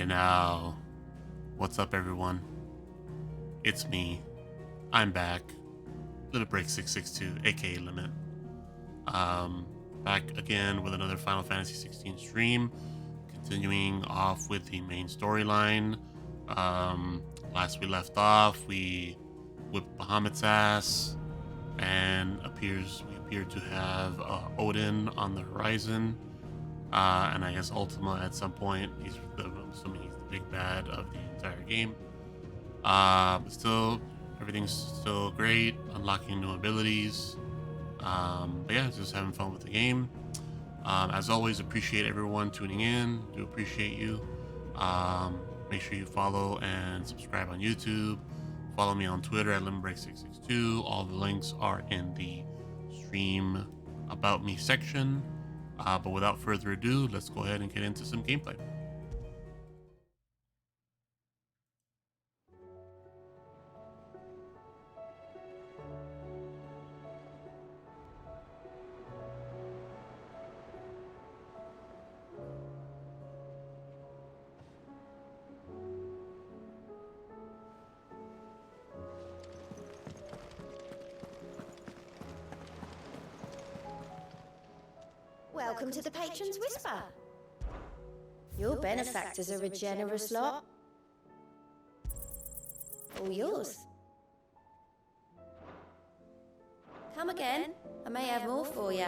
And now, what's up, everyone? It's me. I'm back. Limit Break 662, aka Limit. Back again with another Final Fantasy 16 stream. Continuing off with the main storyline. Last we left off, we whipped Bahamut's ass, and we appear to have Odin on the horizon. And I guess Ultima at some point. I'm assuming he's the big bad of the entire game. But still, everything's still great. Unlocking new abilities. But yeah, just having fun with the game. As always, appreciate everyone tuning in. Do appreciate you. Make sure you follow and subscribe on YouTube. Follow me on Twitter at LimitBreak662. All the links are in the stream About Me section. But without further ado, let's go ahead and get into some gameplay. Welcome to the Patron's Whisper. Your benefactors are a generous lot. All yours. Come again. I may have more for you.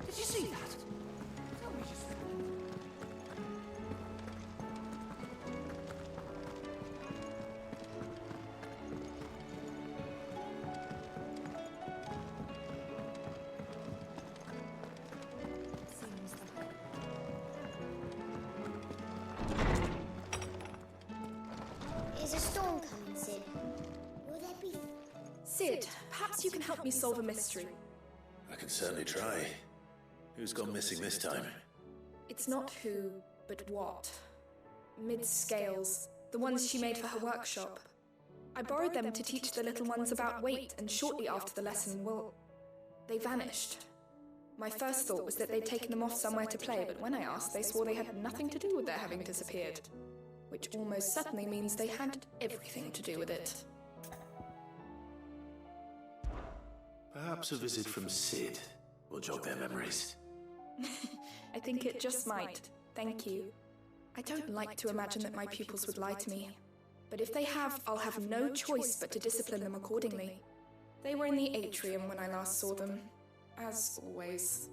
Did you see that? Tell me just Is a storm coming, Sid? Will there be... Sid, perhaps you can help me solve a mystery. I can certainly try. Who's gone missing this time? It's not who, but what. Mid-scales, the ones she made for her workshop. I borrowed them to teach the little ones about weight, and shortly after the lesson, well, they vanished. My first thought was that they'd taken them off somewhere to play, but when I asked, they swore they had nothing to do with their having disappeared. Which almost certainly means they had everything to do with it. Perhaps a visit from Sid will jog their memories. I think it just might. Thank you. I don't like to imagine that my pupils would lie to me. But if they have, I'll have no choice but to discipline them accordingly. They were in the atrium when I last saw them, as always.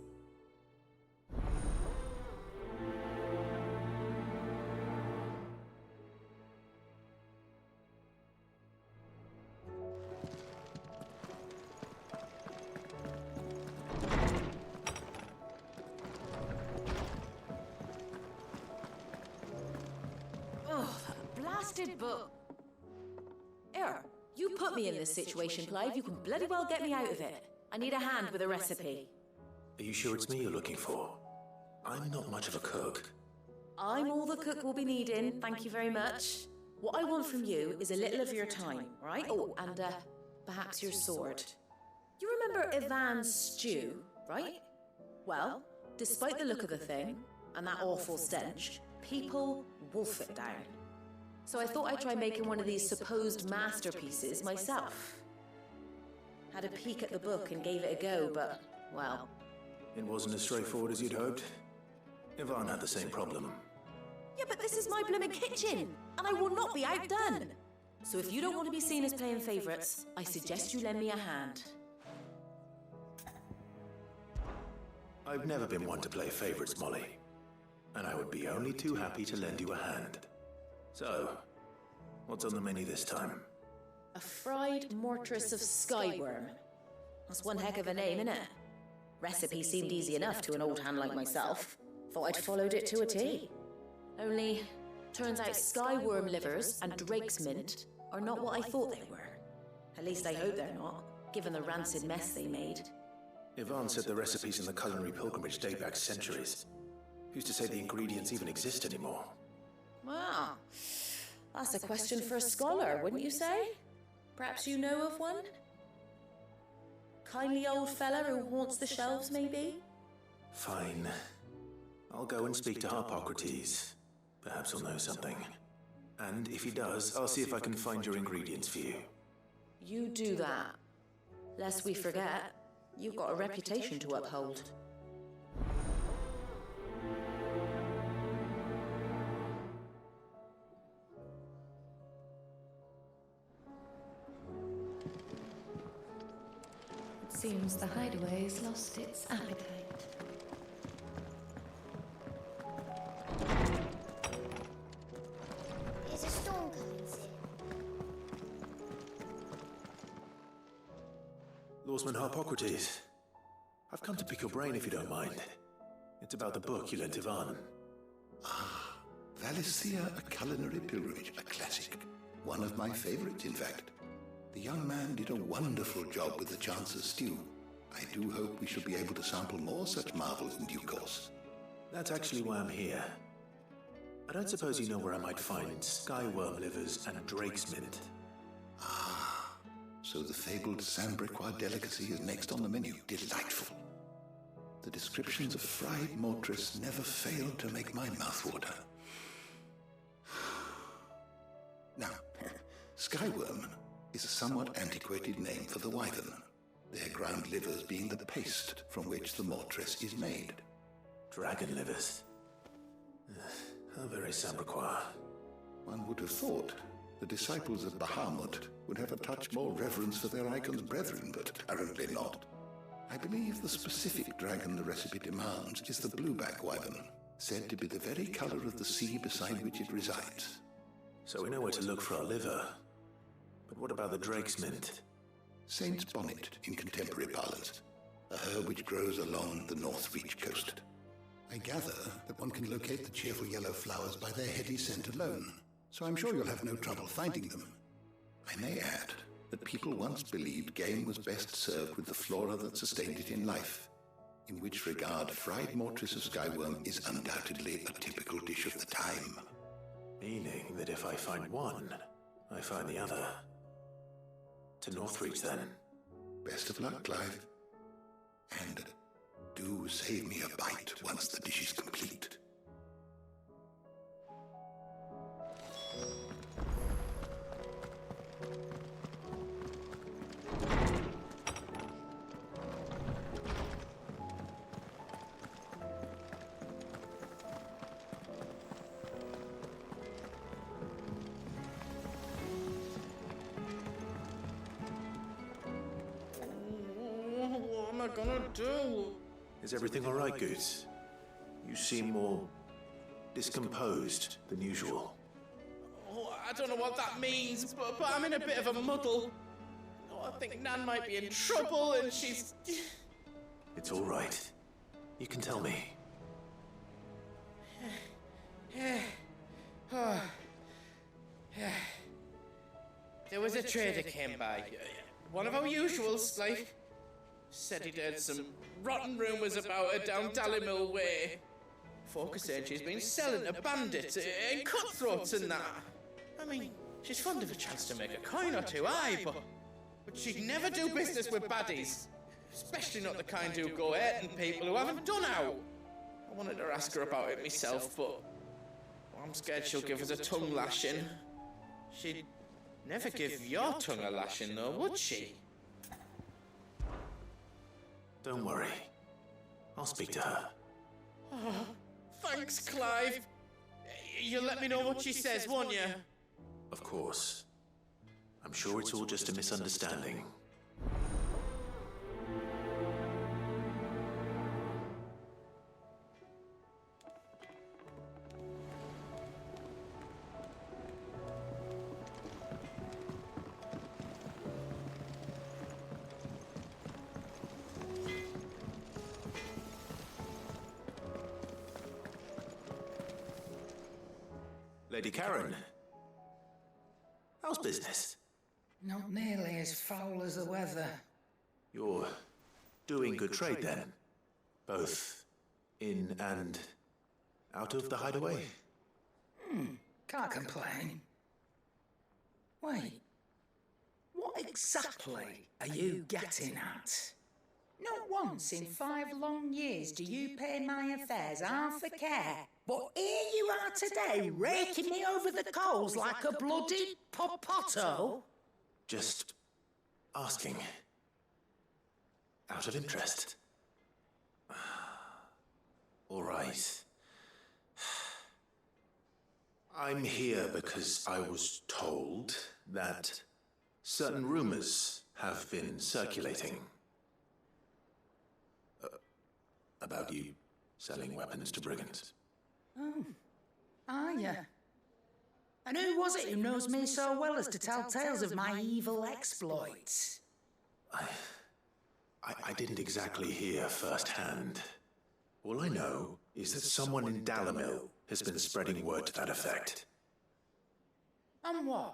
blasted book. Here, you put me in this situation, Clive. You can bloody well get me out of it. I need a hand with a recipe. Are you sure it's me you're looking for? I'm not much of a cook. I'm all the cook will be needing, thank you very much. What I want from you is a little of your time, right? Oh, and perhaps your sword. You remember Ivan's stew, right? Well, despite the look of the thing, and that awful stench, people wolf it down. So I thought I'd try making one of these supposed masterpieces myself. Had a peek at the book and gave it a go, but, well... It wasn't as straightforward as you'd hoped. Ivan had the same problem. Yeah, but this is my blooming kitchen, and I will not be outdone. So if you don't want to be seen as playing favourites, I suggest you lend me a hand. I've never been one to play favourites, Molly. And I would be only too happy to lend you a hand. So, what's on the menu this time? A fried mortress of skyworm. That's one heck of a name, innit? Recipe seemed easy enough to an old hand like myself. Thought I'd followed it to a T. Only, turns out skyworm livers and drake's mint are not what I thought they were. At least I hope they're not, given the rancid mess they made. Ivan said the recipes in the culinary pilgrimage date back centuries. Who's to say the ingredients even exist anymore? Wow, that's a question for a scholar, wouldn't you say? Perhaps you know of one? Kindly old fella who haunts the shelves, maybe? Fine. I'll go and speak to Harpocrates. Perhaps he'll know something. And if he does, I'll see if I can find your ingredients for you. You do that. Lest we forget, you've got a reputation to uphold. It seems the hideaway's lost its appetite. Is a storm coming, Sid? Lawsman Harpocrates. I've come to pick your brain if you don't mind. It's about the book you lent Ivan. Ah, Valisthea, a culinary pilgrimage, a classic. One of my favorites, in fact. The young man did a wonderful job with the Chance's stew. I do hope we shall be able to sample more such marvels in due course. That's actually why I'm here. I don't suppose you know where I might find skyworm livers and drake's mint. Ah, so the fabled Sambricois delicacy is next on the menu. Delightful. The descriptions of fried mortress never fail to make my mouth water. Now, skyworm is a somewhat antiquated name for the wyvern, their ground livers being the paste from which the mortress is made. Dragon livers. How very Sambricois. One would have thought the disciples of Bahamut would have a touch more reverence for their icon's brethren, but apparently not. I believe the specific dragon the recipe demands is the blueback wyvern, said to be the very color of the sea beside which it resides. So we know where to look for our liver. But what about the drake's mint? Saint's bonnet in contemporary parlance, a herb which grows along the North Reach coast. I gather that one can locate the cheerful yellow flowers by their heady scent alone, so I'm sure you'll have no trouble finding them. I may add that people once believed game was best served with the flora that sustained it in life, in which regard fried mortress of skyworm is undoubtedly a typical dish of the time. Meaning that if I find one, I find the other. To Northreach, then. Best of luck, Clive. And do save me a bite once the dish is complete. What am I gonna do? Is everything all right, Goose? You seem more discomposed than usual. Oh, I don't know what that means, but I'm in a bit of a muddle. Oh, I think Nan might be in trouble, and she's... It's all right. You can tell me. was a trader came by. One of our usuals, like. Said he'd heard some rotten rumours about her down Dallymil Way. Folk are saying she's been selling to bandits and cutthroats and that. I mean, she's fond of a chance to make a coin or two, aye, but she'd never do business with baddies. Especially not the kind who go hurting people who haven't done out. I wanted to ask her about it myself, but I'm scared she'll give us a tongue lashing. She'd never give your tongue a lashing, though, would she? Don't worry. I'll speak to her. Oh, thanks, Clive. You'll let me know what she says, won't you? Of course. I'm sure it's all just a misunderstanding. Lady Karen, how's business? Not nearly as foul as the weather. You're doing good trade then? Both in and out of the hideaway? Can't complain. Wait, what exactly are you getting at? Not once in 5 long years do you pay my affairs half a care. But here you are today, raking me over the coals like a bloody popoto. Just asking. Out of interest. All right. I'm here because I was told that certain rumors have been circulating. About you selling weapons to brigands. Oh, are you? And who was it who knows me so well as to tell tales of my evil exploits? I didn't exactly hear firsthand. All I know is that someone in Dallymil has been spreading word to that effect. And what?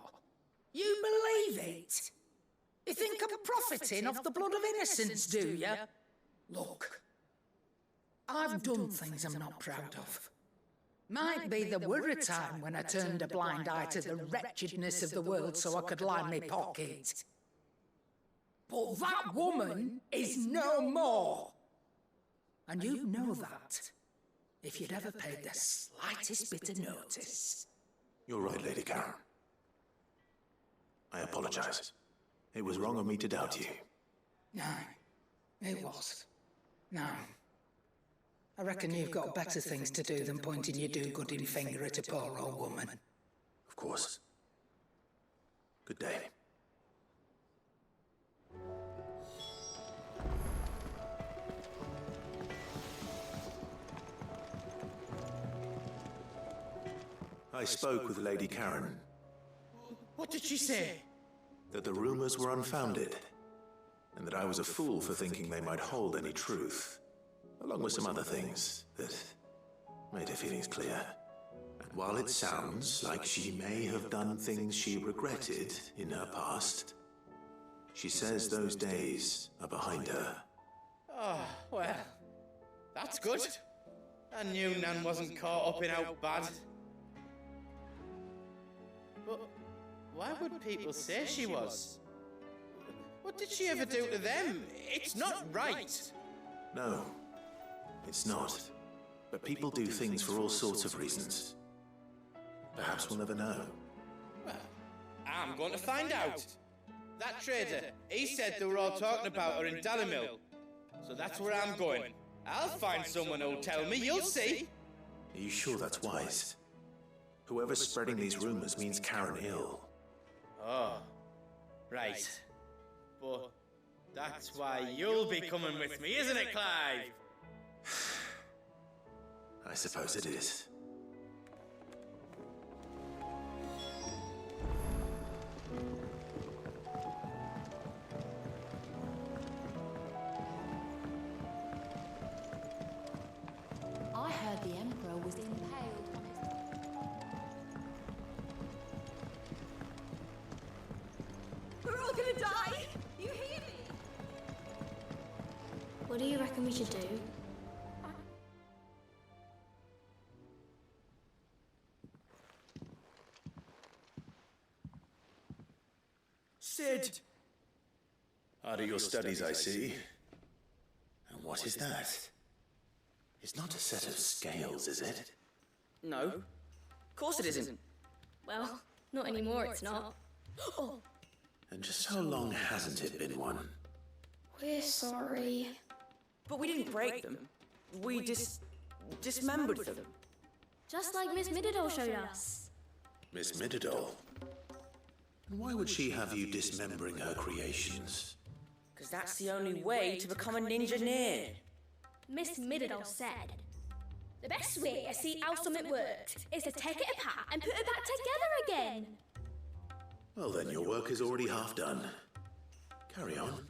You believe it? You think I'm profiting off the blood of innocents, do you? Look, I've done things I'm not proud of. Might be there were a time when I turned a blind eye to the wretchedness of the world so I could line my pocket. But that woman is no more. And you'd know that if you'd ever paid the slightest bit of notice. You're right, Lady Karen. I apologize. It was wrong of me to doubt you. No, it was. No. I reckon you've got better things to do than pointing your do-gooding finger at a poor old woman. Of course. Good day. I spoke with Lady Karen. What did she say? That the rumors were unfounded, and that I was a fool for thinking they might hold any truth, along with some other things that made her feelings clear. And while it sounds like she may have done things she regretted in her past, she says those days are behind her. Oh, well, that's good. I knew Nan wasn't caught up in out bad. But why would people say she was? What did she ever do to them? It's not right. No, it's not. But people do things for all sorts of reasons. Perhaps we'll never know. Well, I'm going to find out. That trader, he said they were all talking about her in Dallymil. So that's where I'm going. I'll find someone who'll tell me, you'll see. Are you sure that's wise? Whoever's spreading these rumors means Karen ill. Oh, right. But that's why you'll be coming with me, isn't it, Clive? I suppose it is. I heard the Emperor was impaled on his... reckon we should do? Sid! Hard at your studies, I see. And what is that? It's not a set of scales, is it? No. Of course it isn't. Well, not anymore, it's not. Oh, And just how long hasn't it been one? we're sorry. But we didn't break them. We dismembered them. Just like Miss Mididol showed us. Miss Mididol? And why would she have you dismembering her creations? Because that's the only way to become a ninja-neer. Miss Mididol said, the best way to see how something works is to take it apart and put it back together again. Well then, your work is already half done. Carry on.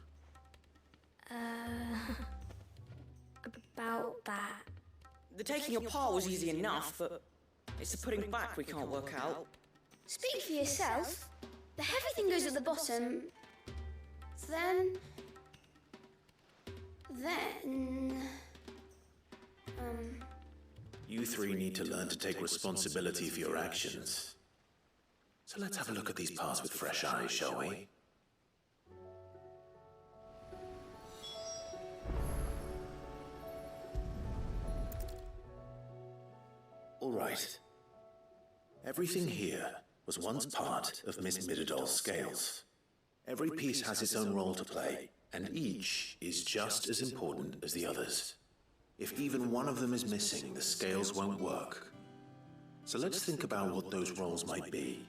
About that. The taking apart was easy enough, but it's the putting back we can't work out. Speak for yourself. The heavy thing goes at the bottom. Then... You three need to learn to take responsibility for your actions. So let's have a look at these parts with fresh eyes, shall we? All right. Everything here was once part of Miss Mididol's scales. Every piece has its own role to play, and each is just as important as the others. If even one of them is missing, the scales won't work. So let's think about what those roles might be.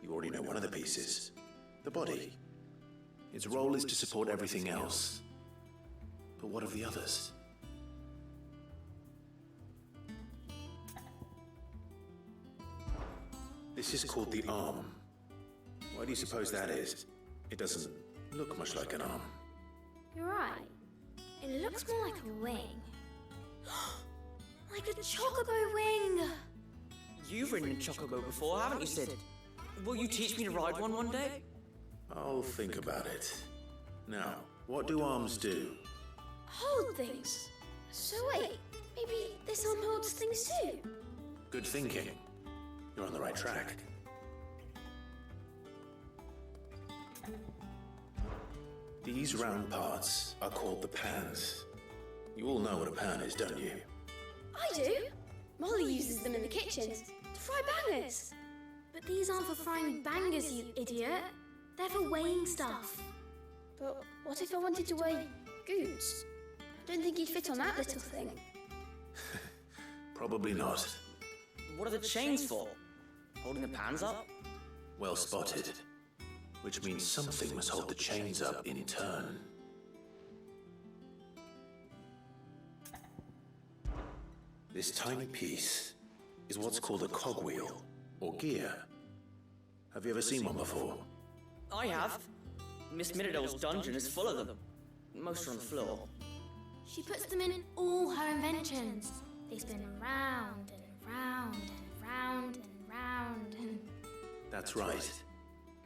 You already know one of the pieces, the body. Its role is to support everything else. But what of the others? This is called the arm. Why do you suppose that is? It doesn't look much like an arm. You're right. It looks more like a wing. Like a chocobo wing! You've ridden a chocobo before, haven't you, Sid? Will you teach me to ride one day? I'll think about it. Now, what do arms do? Hold things. So wait, maybe this arm holds things too? Good thinking. You're on the right track. These round parts are called the pans. You all know what a pan is, don't you? I do. Molly uses them in the kitchens to fry bangers. But these aren't for frying bangers, you idiot. They're for weighing stuff. But what if I wanted to weigh goods? I don't think he'd fit on that little thing. Probably not. What are the chains for? Holding the pans up? Well spotted. Which means something must hold the chains up in turn. This tiny piece is what's called a cogwheel, or gear. Have you ever seen one before? I have. Miss Mididol's dungeon is full of them. Most are on the floor. She puts them in all her inventions. They spin round and round and round and round and... That's right.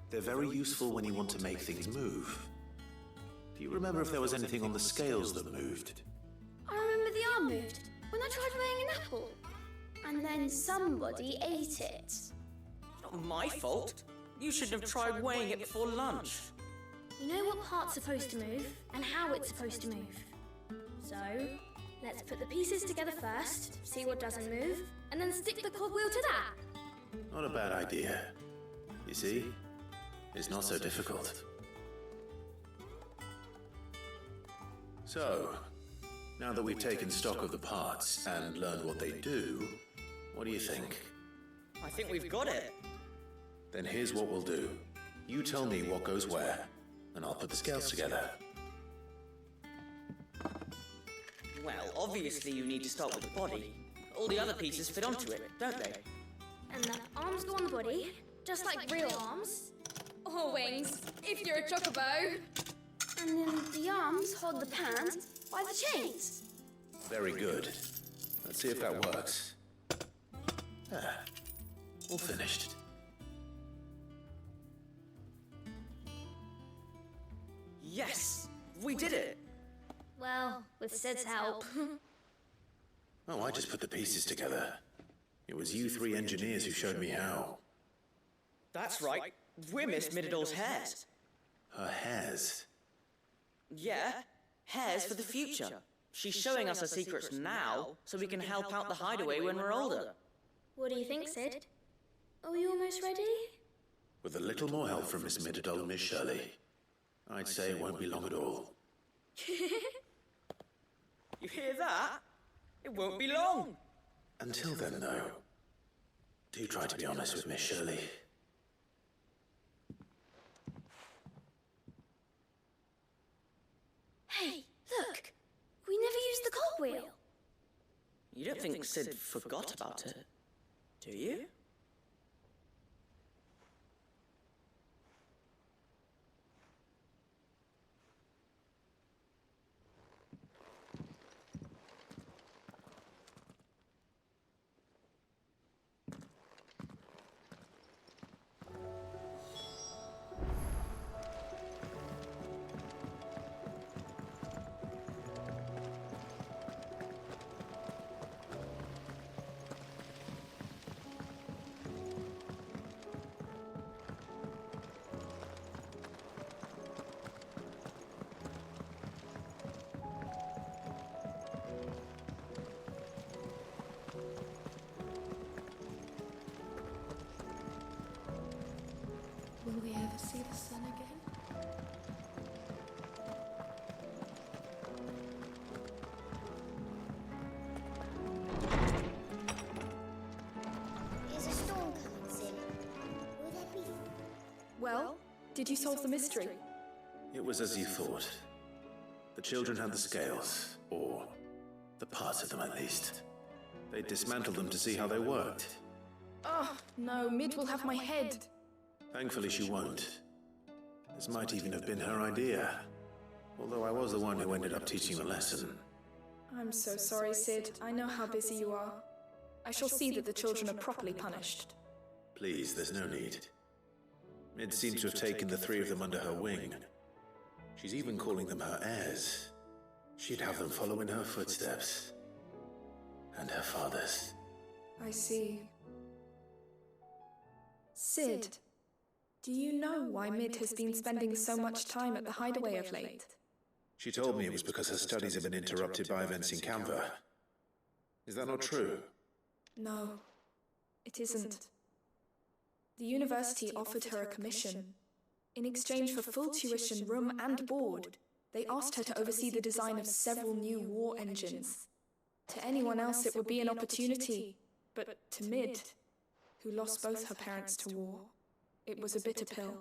They're very useful when you want to make things move. Do you remember if there was anything on the scales that moved? I remember the arm moved when I tried weighing an apple. And then somebody ate it. Not my fault. You shouldn't have tried weighing it before lunch. You know what part's supposed to move and how it's supposed to move. So, let's put the pieces together first, see what doesn't move, and then stick the cogwheel to that. Not a bad idea. You see? It's not so difficult. So, now that we've taken stock of the parts and learned what they do, what do you think? I think we've got it. Then here's what we'll do. You tell me what goes where, and I'll put the scales together. Well, obviously you need to start with the body. All the other pieces fit onto it, don't they? And the arms go on the body, just like real arms. Or wings, if you're a chocobo. And then the arms hold the pans by the chains. Very good. Let's see if that works. Ah, all finished. Yes! We did it! Well, with Sid's help. Oh, I just put the pieces together. It was you three engineers who showed me how. That's right. We're Miss Middledor's hairs. Her hairs? Yeah, hairs for the future. She's showing us her secrets now, so we can help out the hideaway when we're older. What do you think, Sid? Are we almost ready? With a little more help from Miss Middledore and Miss Shirley, I'd say it won't be long at all. You hear that? It won't be long. Until then, though, do try to be honest with Miss Shirley. Hey, look! We never used the cogwheel. You don't think Sid forgot about it, do you? Will we ever see the sun again? Is a storm coming, Sid? Will there be... Well, did you solve the mystery? It was as you thought. The children had the scales, or the parts of them at least. They dismantled them to see how they worked. Oh, no, Mid will have my head. Thankfully she won't. This might even have been her idea. Although I was the one who ended up teaching the lesson. I'm so sorry, Sid. I know how busy you are. I shall see that the children are properly punished. Please, there's no need. Mid seems to have taken the three of them under her wing. She's even calling them her heirs. She'd have them follow in her footsteps. And her father's. I see. Sid, do you know why Mid has been spending so much time at the hideaway of late? She told me it was because her studies have been interrupted by events in Canva. Is that not true? No, it isn't. The university offered her a commission. In exchange for full tuition, room and board, they asked her to oversee the design of several new war engines. To anyone else it would be an opportunity, but to Mid, who lost both her parents to war, it was a bitter pill.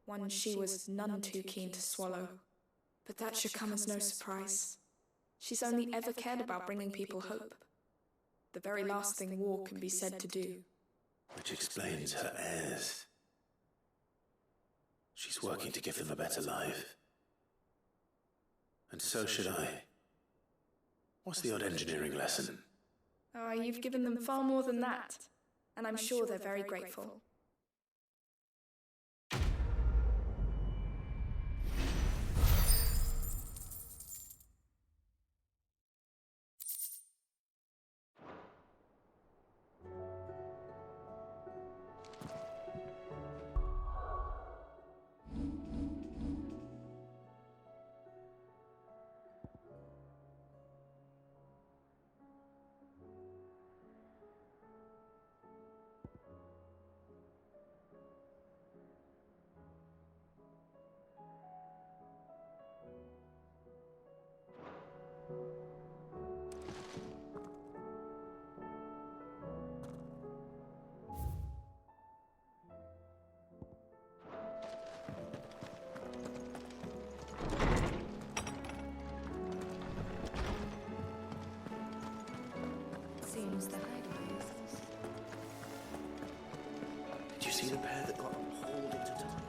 One she was none too keen to swallow. But that should come as no surprise. She's only ever cared about bringing people hope. The very last thing war can be said to do. Which explains her heirs. She's working to give them a better life. And so should I. What's the odd engineering lesson? Oh, you've given them far more than that. And I'm sure they're very grateful. Seems the hideaway is lost. Did you see the pair that got hauled into time?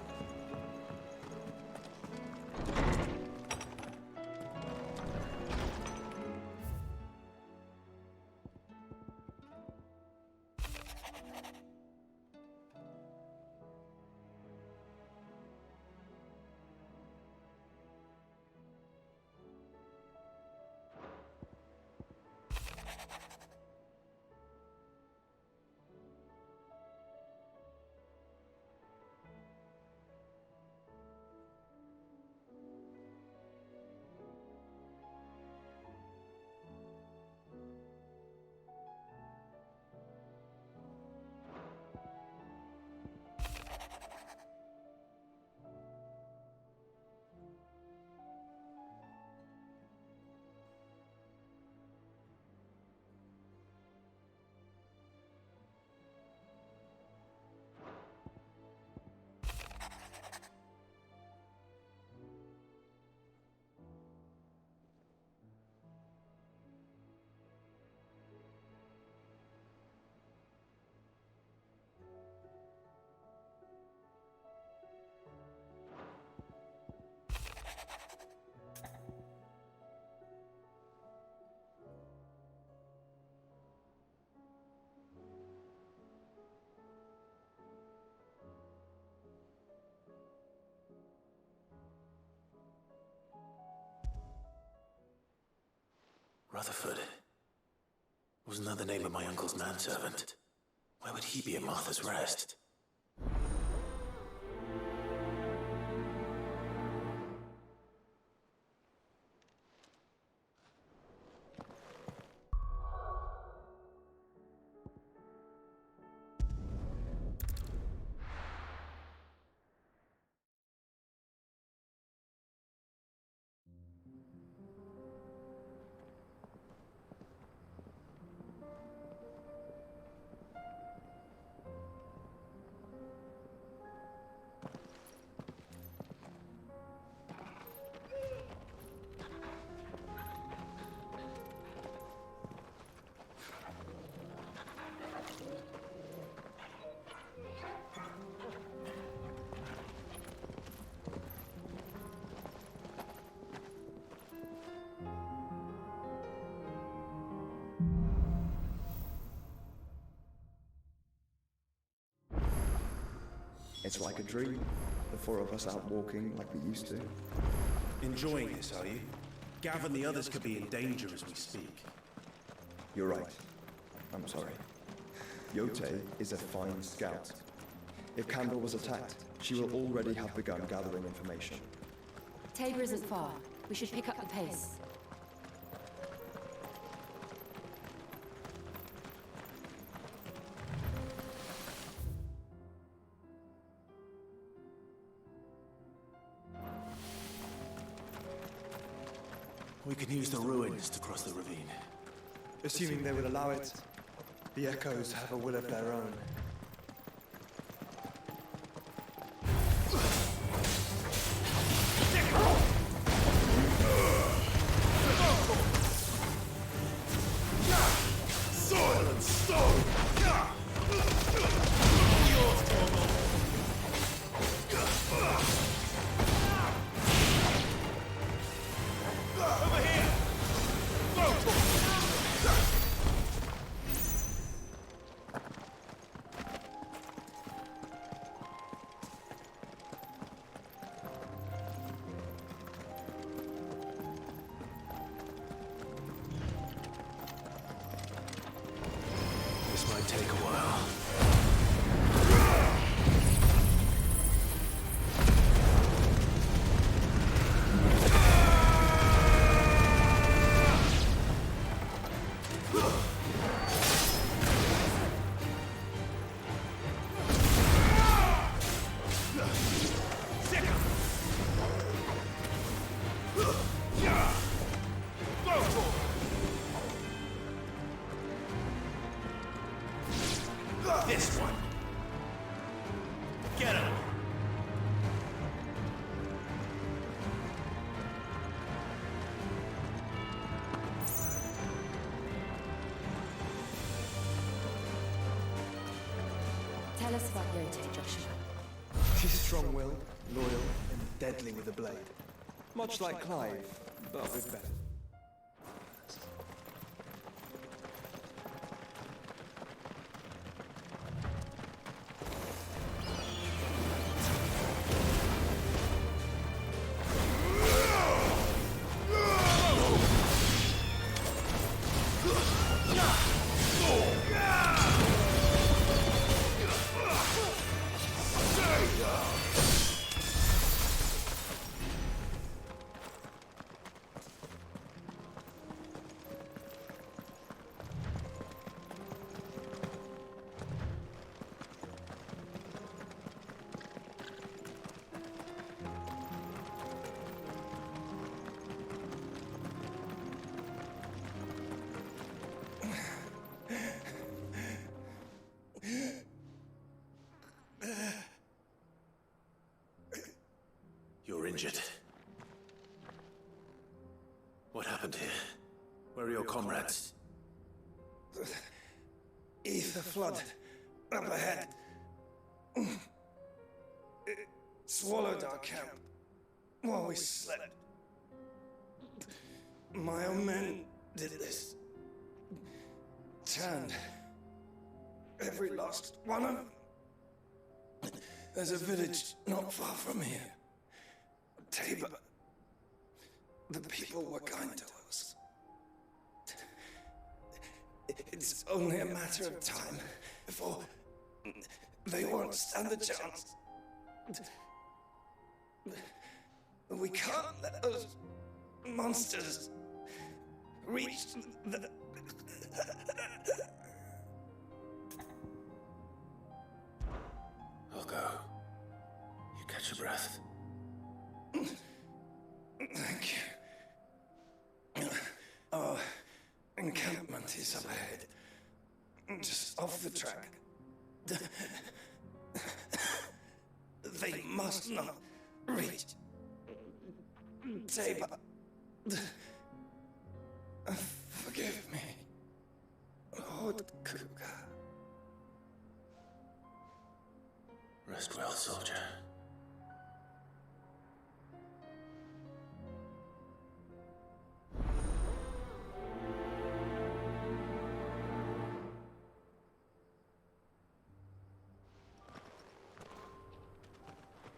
Rutherford. Wasn't that the name of my uncle's manservant? Why would he be at Martha's Rest? It's like a dream. The four of us out walking like we used to. Enjoying this, are you? Gav and the others could be in danger as we speak. You're right. I'm sorry. Yote is a fine scout. If Candle was attacked, she will already have begun gathering information. Tabor isn't far. We should pick up the pace. We can use the ruins to cross the ravine. Assuming they will allow it, the Echoes have a will of their own. Soil and stone! This might take a while. This one. Get him. Tell us about Yote, Joshua. She's strong-willed, loyal, and deadly with a blade. Much like Clive, but with better. You're injured. What happened here? Where are your comrades? Ether flood up ahead. It swallowed our camp while we slept. My own men did this. Turned every last one of them. There's a village not far from here. Tabor. The people were kind to us. It's only a matter of time before they won't stand the chance. We can't let those monsters reach the... I'll go. You catch your breath. Thank you. Our encampment is up ahead. Just off the track. They must not reach. Tabor. Forgive me, Lord Cougar. Rest well, soldier.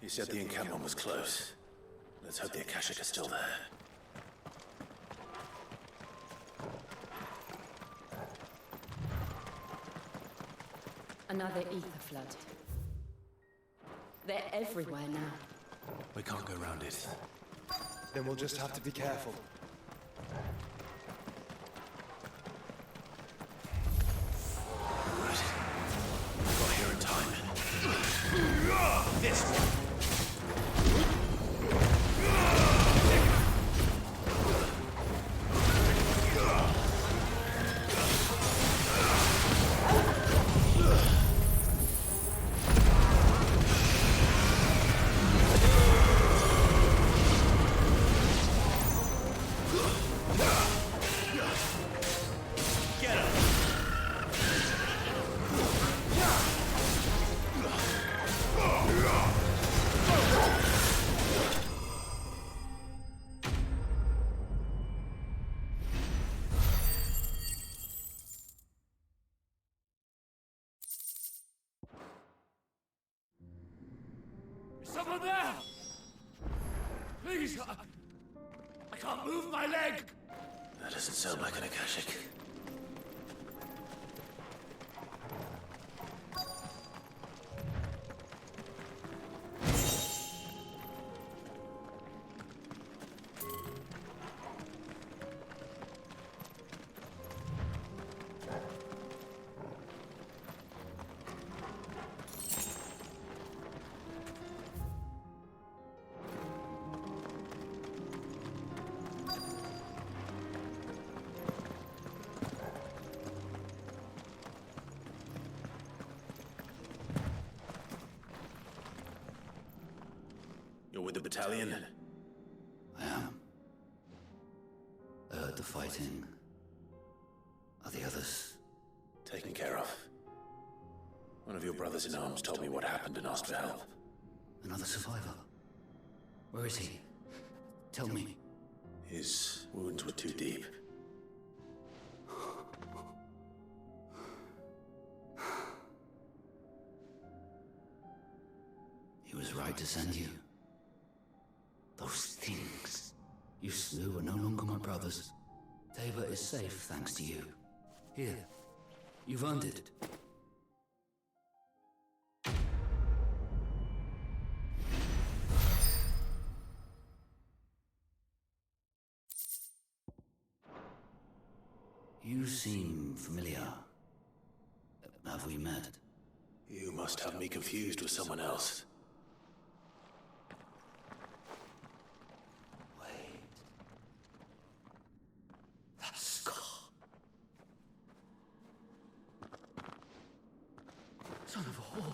You said the encampment was close. Let's hope the Akashic are still there. Another ether flood. They're everywhere now. We can't go around it. Then we'll just have to be careful. Right. Got here in time. This one. Someone there! Please, I can't move my leg! That doesn't sound like an Akashic. You're with the battalion? I am. I heard the fighting. Are the others? Taken care of. One of your brothers-in-arms told me what happened and asked for help. Another survivor? Where is he? Tell me. His wounds were too deep. He was right to send you. Those things you slew are no longer my brothers. Tabor is safe thanks to you. Here, you've earned it. You seem familiar. Have we met? You must have me confused with someone else. That scar. Son of a whore.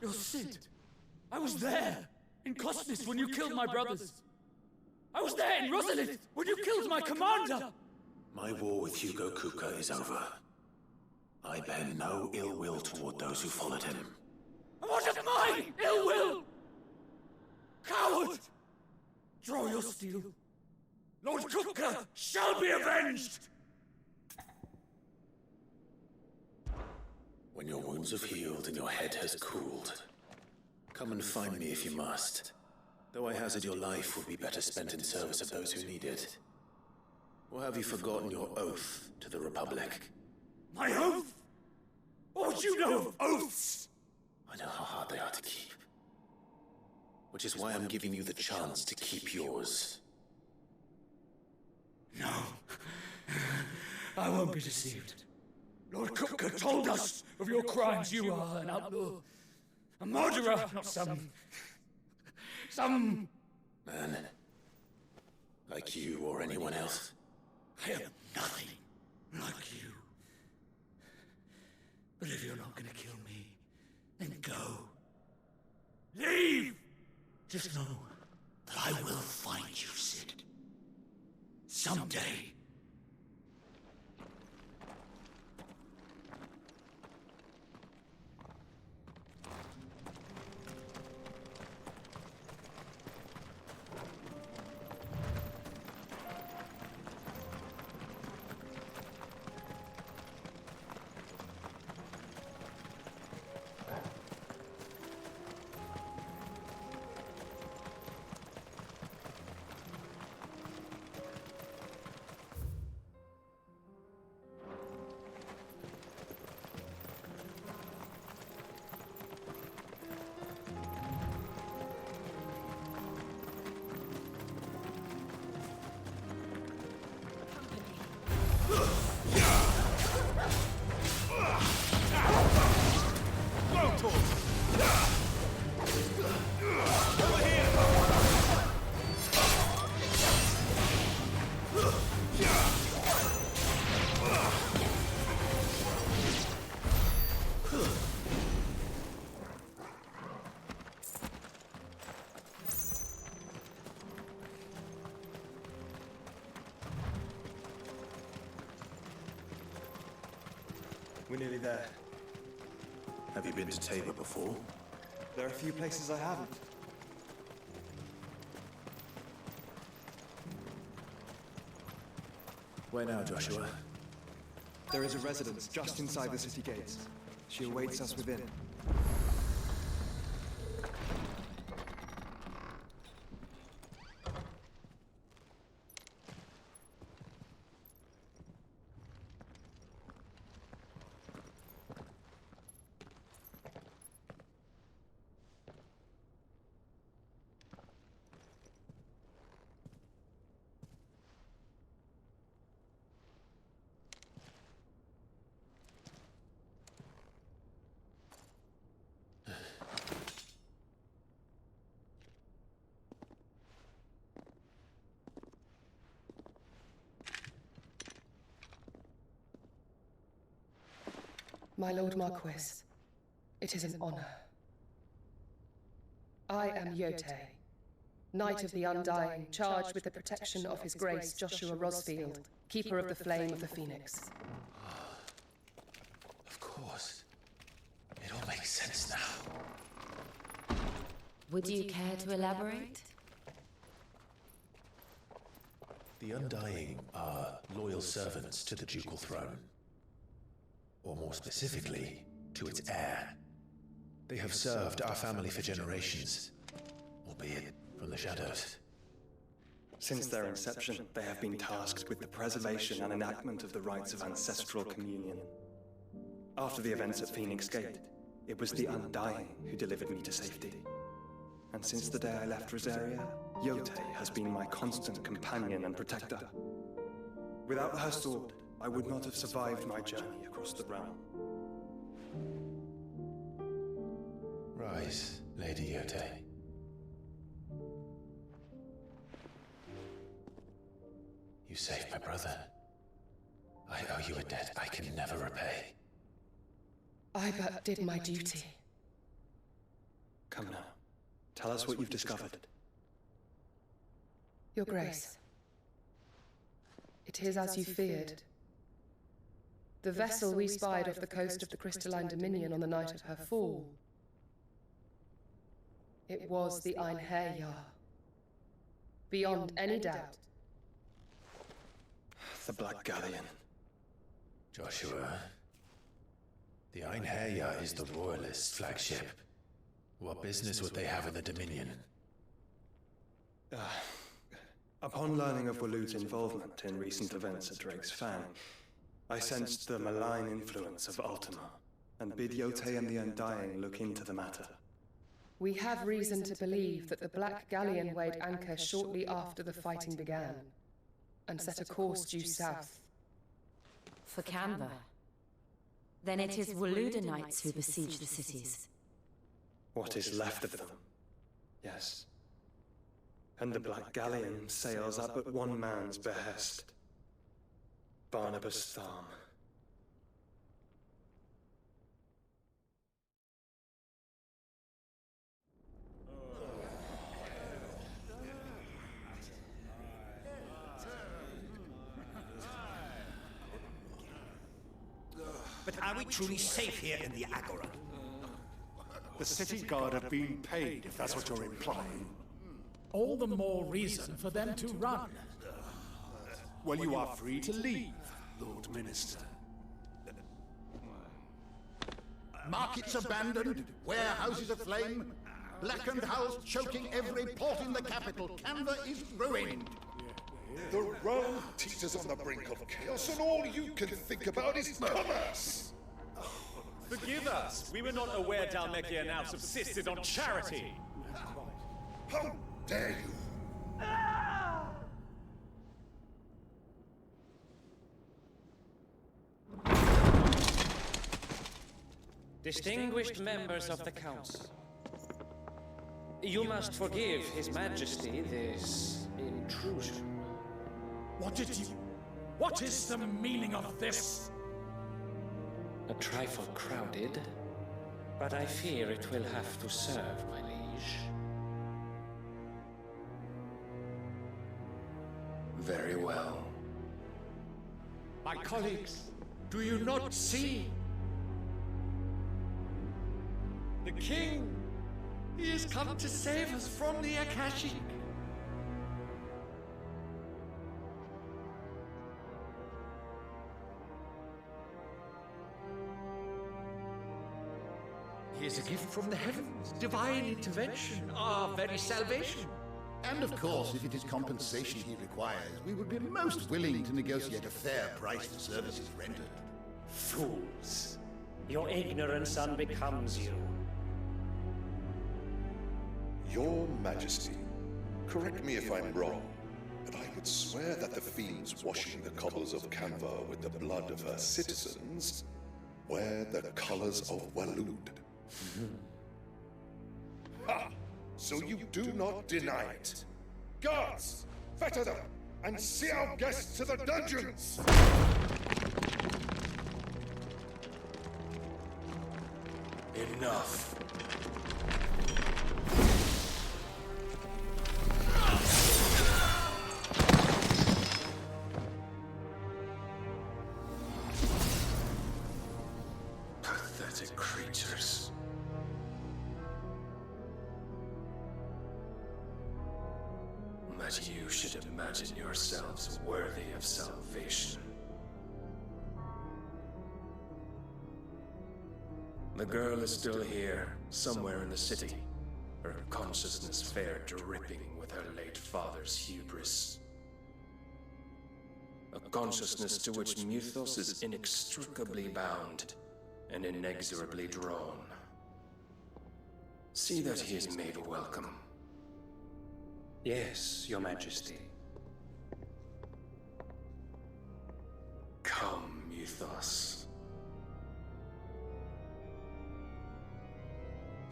You're Sid. I was there, in Cosnis, when you killed my brothers. I was there in Rosalith, when you killed my commander. My war with Hugo Kuka is over. I bear no ill will toward those who followed him. What of my ill will? Coward! Draw your steel. Lord Kuka shall be avenged! When your wounds have healed and your head has cooled, come and find me if you must. Though I hazard your life would be better spent in service of those who need it. Or have you forgotten your oath to the Republic? My oath? What would you know of oaths? I know how hard they are to keep. Which is why I'm giving you the chance to keep yours. No. I won't be deceived. Lord Kupka told us of your crimes. You are an outlaw. A murderer, not some... Man. Like you or anyone else. I am nothing like you. But if you're not gonna kill me, then go. Leave! Just know that I will find you, Sid. Someday. We're nearly there. Have you been to Tabor before? There are a few places I haven't. Where now, Joshua? There is a residence just inside the city gates. She awaits us within. My Lord Marquis, it is an honor. I am Yote, Knight of the Undying, charged with the protection of His Grace Joshua Rosfield, Keeper of the Flame of the Phoenix. Of course. It all makes sense now. Would you care to elaborate? The Undying are loyal servants to the ducal throne. Or more specifically, to its heir. They have served our family for generations, albeit from the shadows. Since their inception, they have been tasked with the preservation and enactment of the rites of ancestral communion. After the events at Phoenix Gate, it was the Undying who delivered me to safety. And since the day I left Rosaria, Yote has been my constant companion and protector. Without her sword, I would not have survived my journey across the realm. Rise, Lady Yote. You saved my brother. I owe you a debt I can never repay. I but did my duty. Come now. Tell us what you've discovered. Your Grace. It is as you feared. The vessel we spied off the coast of the Crystalline Dominion on the night of her fall. It was the Einherjar. Beyond any doubt. The Black Galleon. Joshua, the Einherjar is the Royalist flagship. What business would they have in the Dominion? Upon learning of Waloed's involvement in recent events at Drake's Fang, I sensed the malign influence of Ultima, and bid Yotei and the Undying look into the matter. We have reason to believe that the Black Galleon weighed anchor shortly after the fighting began, and set a course due south. For Canva. Then it is Waloedanites who besiege the cities. What is left of them, yes. And the Black Galleon sails at but one man's behest. Barnabas Tharm. But are we truly safe here in the Agora? The city guard have been paid, if that's what you're implying. All the more reason for them to run. Well, you are free to leave, Lord Minister. Markets abandoned, warehouses aflame, blackened hulls choking every port in the capital. Canva is ruined. The realm teeters on the brink of chaos, and all you can think about is commerce. Forgive us. We were not aware Dalmekia now subsisted on charity. How dare you? Distinguished members of the Council, you must forgive His Majesty this intrusion. What is the meaning of this? A trifle crowded, but I fear it will have to serve, my liege. Very well. My colleagues, do you not see? The king! He has come to save us from the Akashic! He is a gift from the heavens, divine intervention, our very salvation. And of course, if it is compensation he requires, we would be most willing to negotiate a fair price for services rendered. Fools! Your ignorance unbecomes you. Your Majesty, correct me if I'm wrong, but I would swear that the fiends washing the cobbles of Canva with the blood of her citizens wear the colors of Waloed. Ha! So you do not deny it. Guards, fetter them, and see our guests to the dungeons! Enough. Pathetic creatures. That you should imagine yourselves worthy of salvation. The girl is still here, somewhere in the city, her consciousness fair dripping with her late father's hubris. A consciousness to which Mythos is inextricably bound and inexorably drawn. See that he is made welcome. Yes, Your Majesty. Come, Mythos.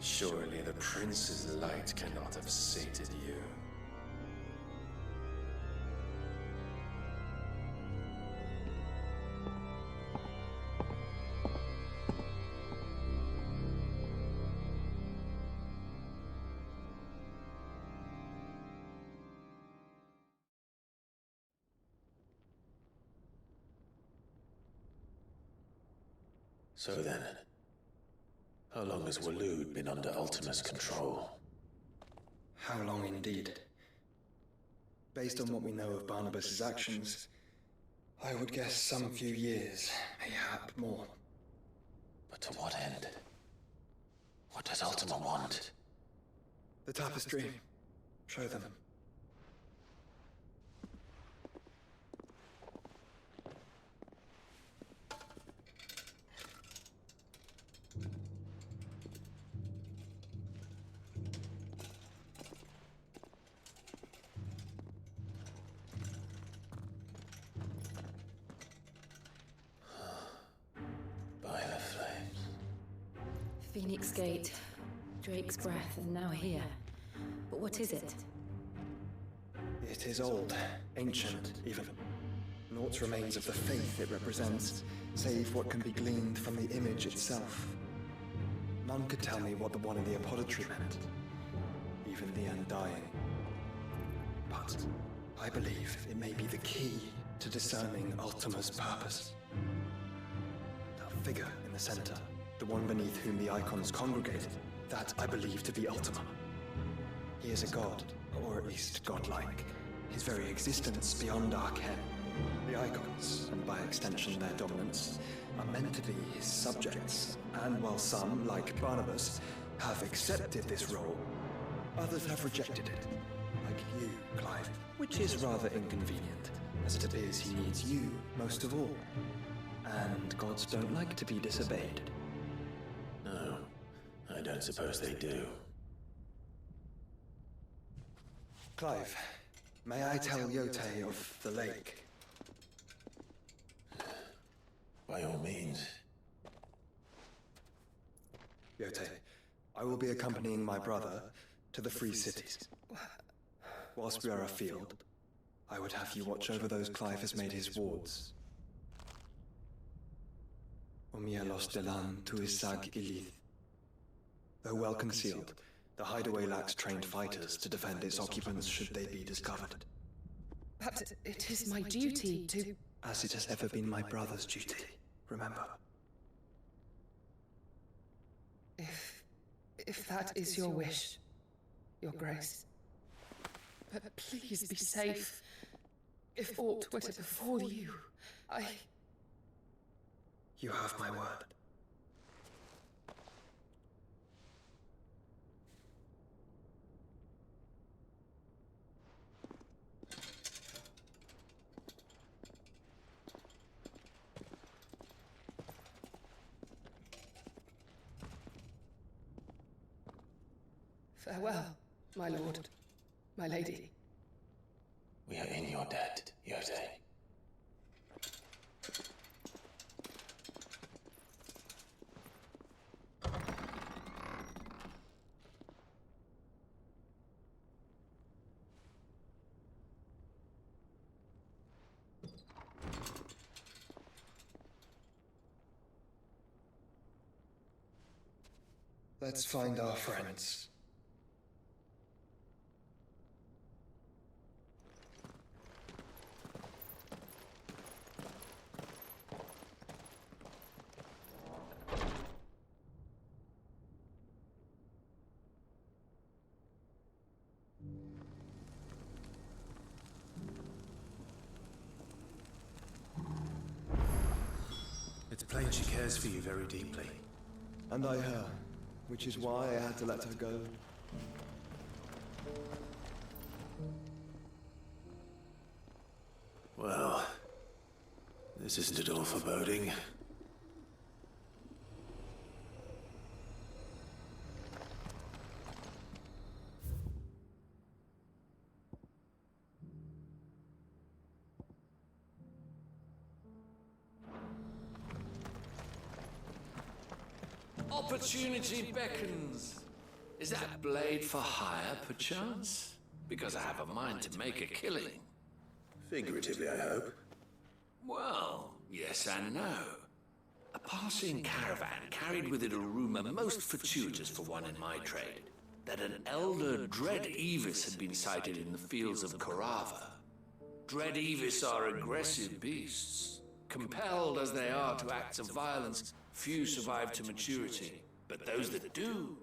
Surely the prince's light cannot have sated you. So then, how long has Waloed been under Ultima's control? How long indeed? Based on what we know of Barnabas's actions, I would guess some few years, mayhap more. But to what end? What does Ultima want? The tapestry. Show them. Phoenix Gate, Drake's breath, and now here. But what is it? It is old, ancient, even. Naught remains of the faith it represents, save what can be gleaned from the image itself. None could tell me what the one in the apothecary meant, even the Undying. But I believe it may be the key to discerning Ultima's purpose. That figure in the center, the one beneath whom the icons congregated, that I believe to be Ultima. He is a god, or at least godlike, his very existence beyond our ken. The icons, and by extension their dominance, are meant to be his subjects, and while some, like Barnabas, have accepted this role, others have rejected it, like you, Clive, which is rather inconvenient, as it appears he needs you most of all. And gods don't like to be disobeyed. No, I don't suppose they do. Clive, may I tell Yote of the lake? By all means. Yote, I will be accompanying my brother to the Free Cities. Whilst we are afield, I would have you watch over those Clive has made his wards. Omielos delan tu isag ilith. Though well concealed, the hideaway lacks trained fighters to defend its occupants should they be discovered. But it is my duty to... As it has ever been my brother's duty, remember. If that is your wish, Your Grace. But please be safe. If aught were to befall you, You have my word. Farewell, my lord, my lady. We are in your debt, Yote. Let's find our friends. It's plain she cares for you very deeply. And I her, which is why I had to let her go. Well, this isn't at all foreboding. Opportunity beckons. Is that blade for hire, perchance? Because I have a mind to make a killing. Figuratively, I hope. Well, yes and no. A passing caravan carried with it a rumor most fortuitous for one in my trade, that an elder Dread Evis had been sighted in the fields of Korava. Dread Evis are aggressive beasts. Compelled as they are to acts of violence, few survive to maturity, but those that do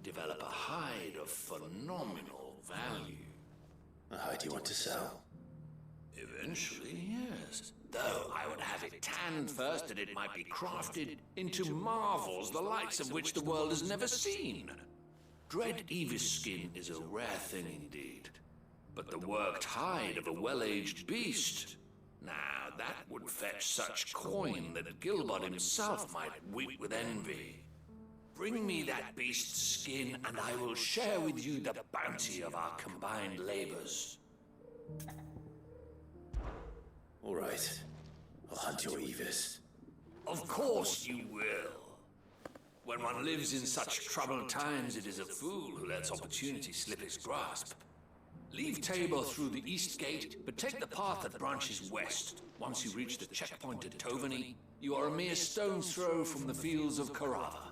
develop a hide of phenomenal value. A hide you want to sell? Eventually, yes. Though I would have it tanned first that it might be crafted into marvels the likes of which the world has never seen. Dread Evis skin is a rare thing indeed. But the worked hide of a well-aged beast, now that would fetch such coin that Gilbert himself might weep with envy. Bring me that beast's skin, and I will share with you the bounty of our combined labors. All right. I'll hunt your Evis. Of course you will. When one lives in such troubled times, it is a fool who lets opportunity slip his grasp. Leave Tabor through the east gate, but take the path that branches west. Once you reach the checkpoint at Tovany, you are a mere stone's throw from the fields of Carava.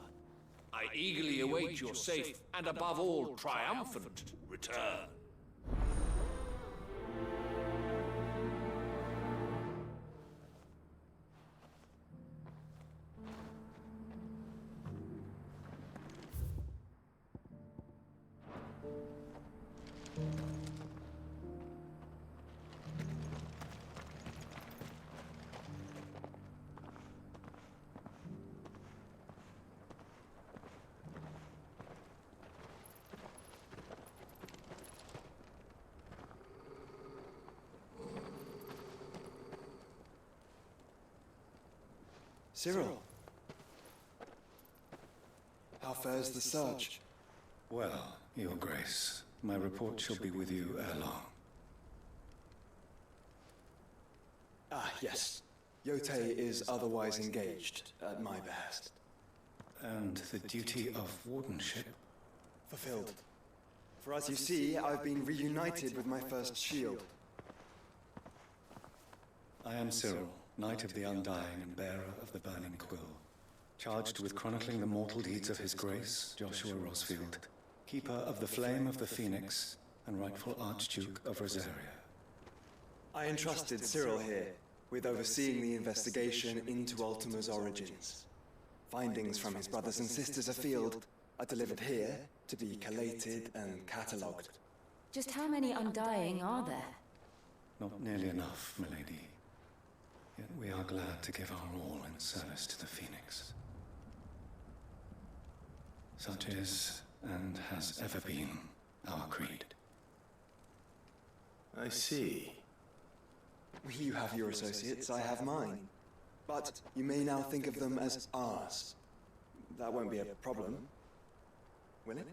I eagerly await your safe, and above all, triumphant return. Cyril, how fares the search? Well, Your Grace, my report shall be with you ere long. Ah, yes. Yotei is otherwise engaged, at my behest. And the duty of wardenship? Fulfilled. For as you see, I've been reunited with my first shield. I am Cyril, Knight of the Undying and bearer of the Burning Quill, charged with chronicling the mortal deeds of His Grace, Joshua Rosfield, keeper of the Flame of the Phoenix and rightful Archduke of Rosaria. I entrusted Cyril here with overseeing the investigation into Ultima's origins. Findings from his brothers and sisters afield are delivered here to be collated and catalogued. Just how many Undying are there? Not nearly enough, milady. Yet we are glad to give our all in service to the Phoenix. Such is, and has ever been, our creed. I see. You have your associates, I have mine. But you may now think of them as ours. That won't be a problem, will it?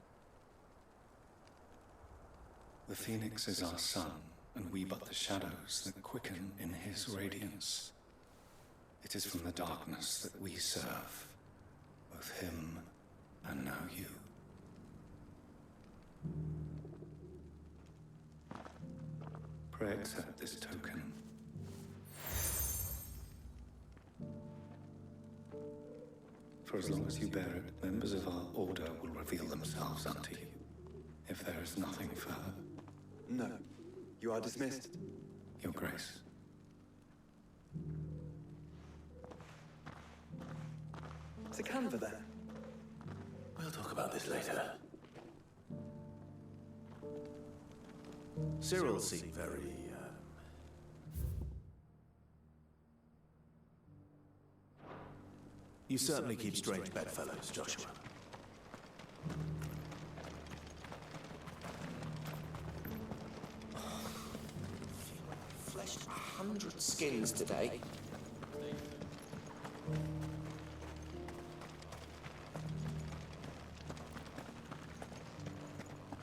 The Phoenix is our sun, and we but the shadows that quicken in his radiance. It is from the darkness that we serve, both him and now you. Pray accept this token. For as long as you bear it, members of our order will reveal themselves unto you. If there is nothing further. No. You are dismissed. Your Grace. Is the Canva there? We'll talk about this later. Cyril seemed very, You certainly keep strange bedfellows, Joshua. Fleshed 100 skins today.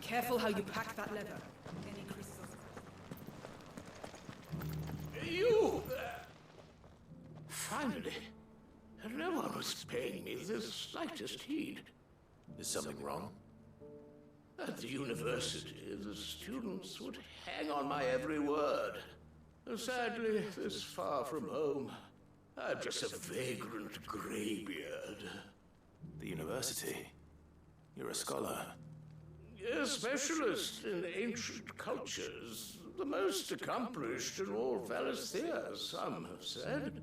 Careful how you pack that leather. Any creases You! Finally. No one was paying me the slightest heed. Is something wrong? At the university, the students would hang on my every word. Sadly, this far from home, I'm just a vagrant greybeard. The university? You're a scholar. A specialist in ancient cultures. The most accomplished in all Valisthea, some have said.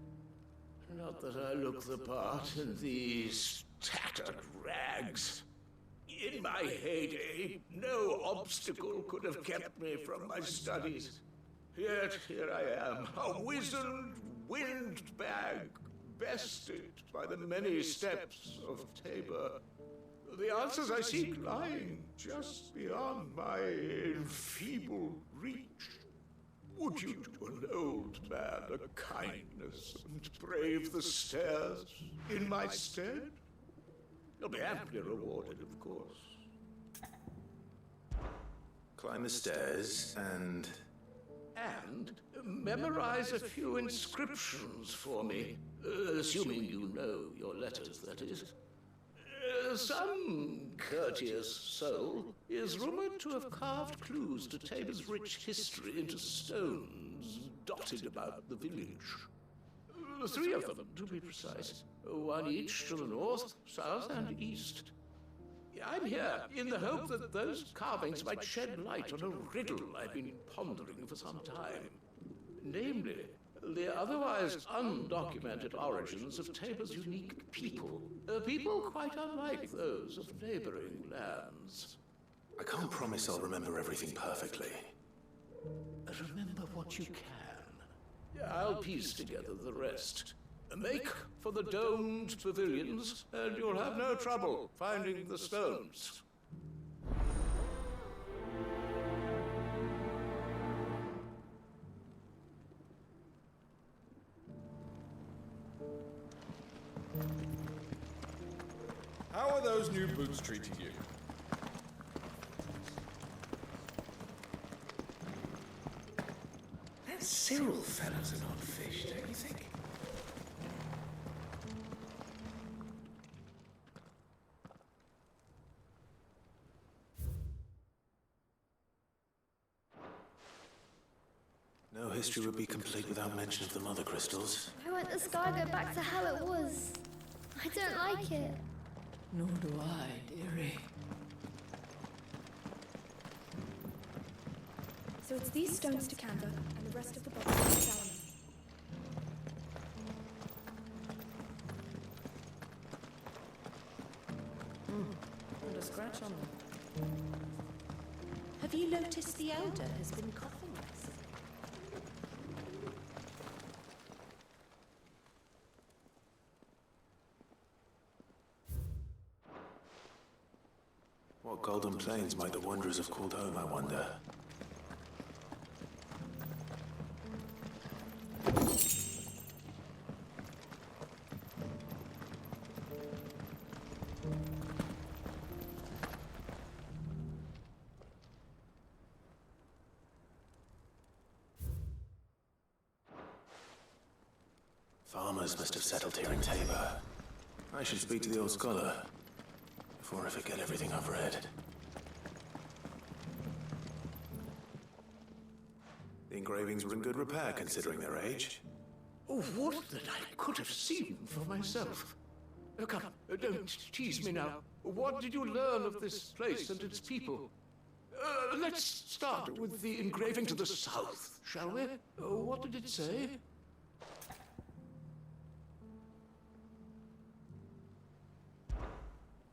Not that I look the part in these tattered rags. In my heyday, no obstacle could have kept me from my studies. Yet here I am, a wizened windbag, bested by the many steps of Tabor. The answers I seek lying just beyond my enfeebled reach. Would you do an old man a kindness and brave the stairs in my stead? You'll be amply rewarded, of course. Climb the stairs and... And memorize a few inscriptions for me. Assuming you know your letters, that is. Some courteous soul is rumored to have carved clues to Tabor's rich history into stones dotted about the village. 3 of them, to be precise. 1 each to the north, south, and east. I'm here in the hope that those carvings might shed light on a riddle I've been pondering for some time. Namely, the otherwise undocumented origins of Tabor's unique people. People quite unlike those of neighboring lands. I can't promise I'll remember everything perfectly. Remember what you can. I'll piece together the rest. Make for the domed pavilions, and you'll have no trouble finding the stones. How are those new boots treating you? That Cyril fella's an odd fish, don't you think? No history would be complete without mention of the mother crystals. I want the sky go back to how it was. I don't like it. Nor do I, dearie. So it's these stones to Canva and the rest of the body to Salomon. Not a scratch on them. Have you noticed the elder has been coughing less? What golden plains might the wanderers have called home, I wonder? Farmers must have settled here in Tabor. I should speak to the old scholar before I forget everything I've read. The engravings were in good repair considering their age. Oh, what that I could have seen for myself. Come, don't tease me now. What did you learn of this place and its people? Let's start with the engraving to the south, shall we? What did it say?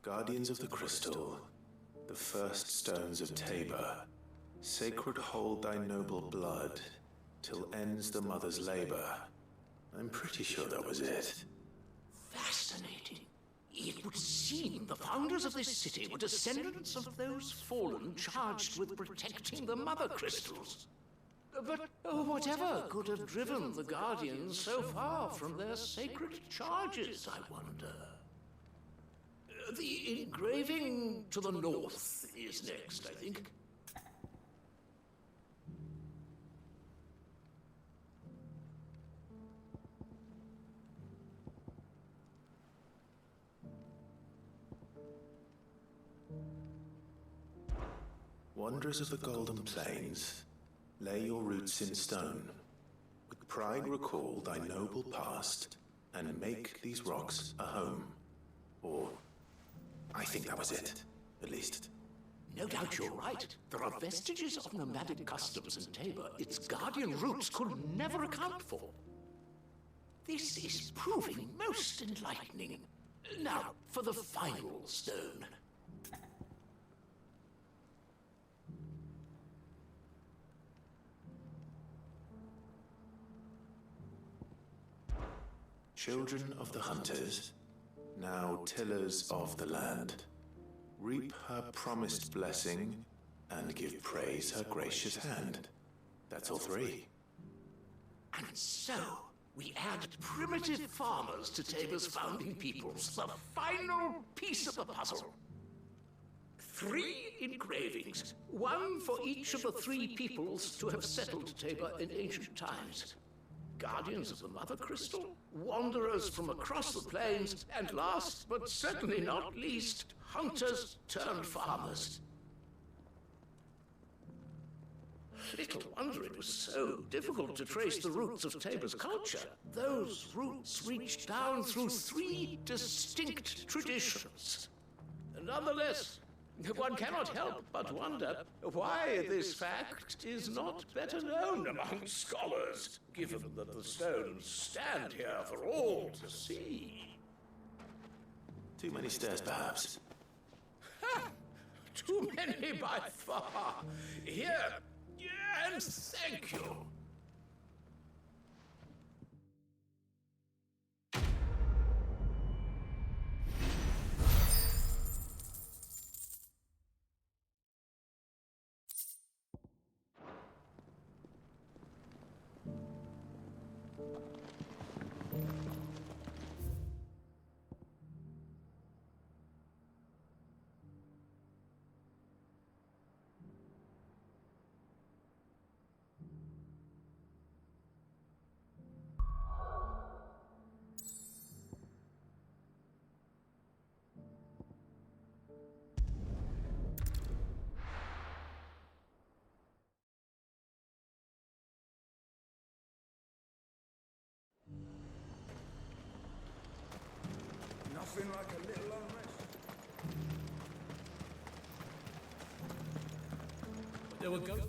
Guardians of the Crystal, the first stones of Tabor, sacred hold thy noble blood, till ends the mother's labor. I'm pretty sure that was it. Fascinating. It would seem the founders of this city were descendants of those fallen charged with protecting the mother crystals. But whatever could have driven the Guardians so far from their sacred charges, I wonder? The engraving to the north is next, I think. Wanderers of the Golden Plains, lay your roots in stone. With pride recall thy noble past, and make these rocks a home. Or I think that was it, at least. No doubt you're right. There are vestiges of nomadic customs in Tabor its guardian roots could never account for. This is proving most enlightening. Now, for the final stone. Children of the hunters, now tillers of the land, reap her promised blessing and give praise her gracious hand. That's all 3. And so, we add primitive farmers to Tabor's founding peoples, the final piece of the puzzle. 3 engravings, 1 for each of the 3 peoples to have settled Tabor in ancient times. Guardians of the Mother Crystal, wanderers from across the plains, and last but certainly not least, hunters turned farmers. Little wonder it was so difficult to trace the roots of Tabor's culture. Those roots reach down through 3 distinct traditions. Nonetheless, one cannot help but wonder why this fact is not better known among scholars, given that the stones stand here for all to see. Too many stairs, perhaps. Ha! Too many by far. Here, and thank you. Nothing like a little unrest. There were ghosts.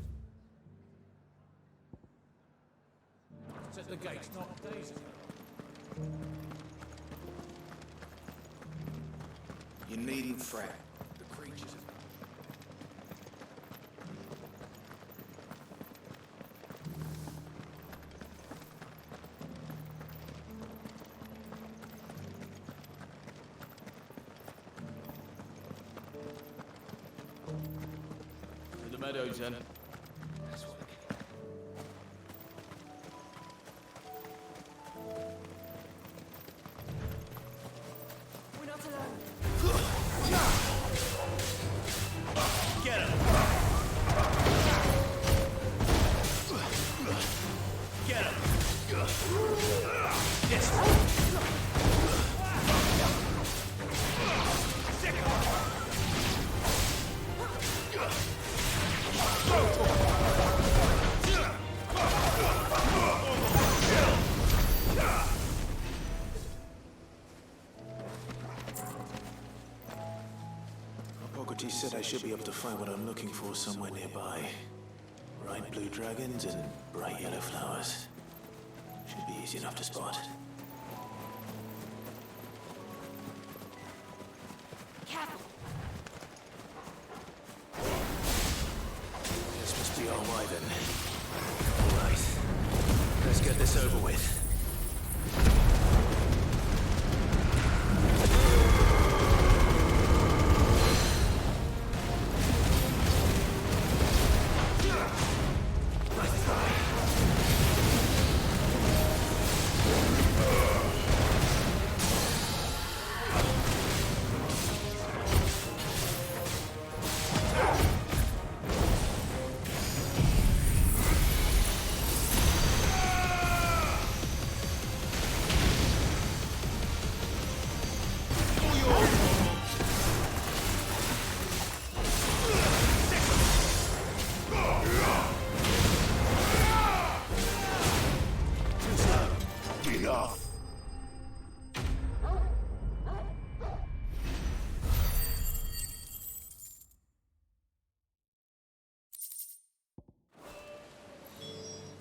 It's at the gates, not days ago. You needn't fret. The creatures have... To the meadows, then. We're not alone. Get him! Get him! Yes! Hippocrates said I should be able to find what I'm looking for somewhere nearby. Bright blue dragons and bright yellow flowers. Should be easy enough to spot. Careful. This must be our wyvern. All right. Let's get this over with.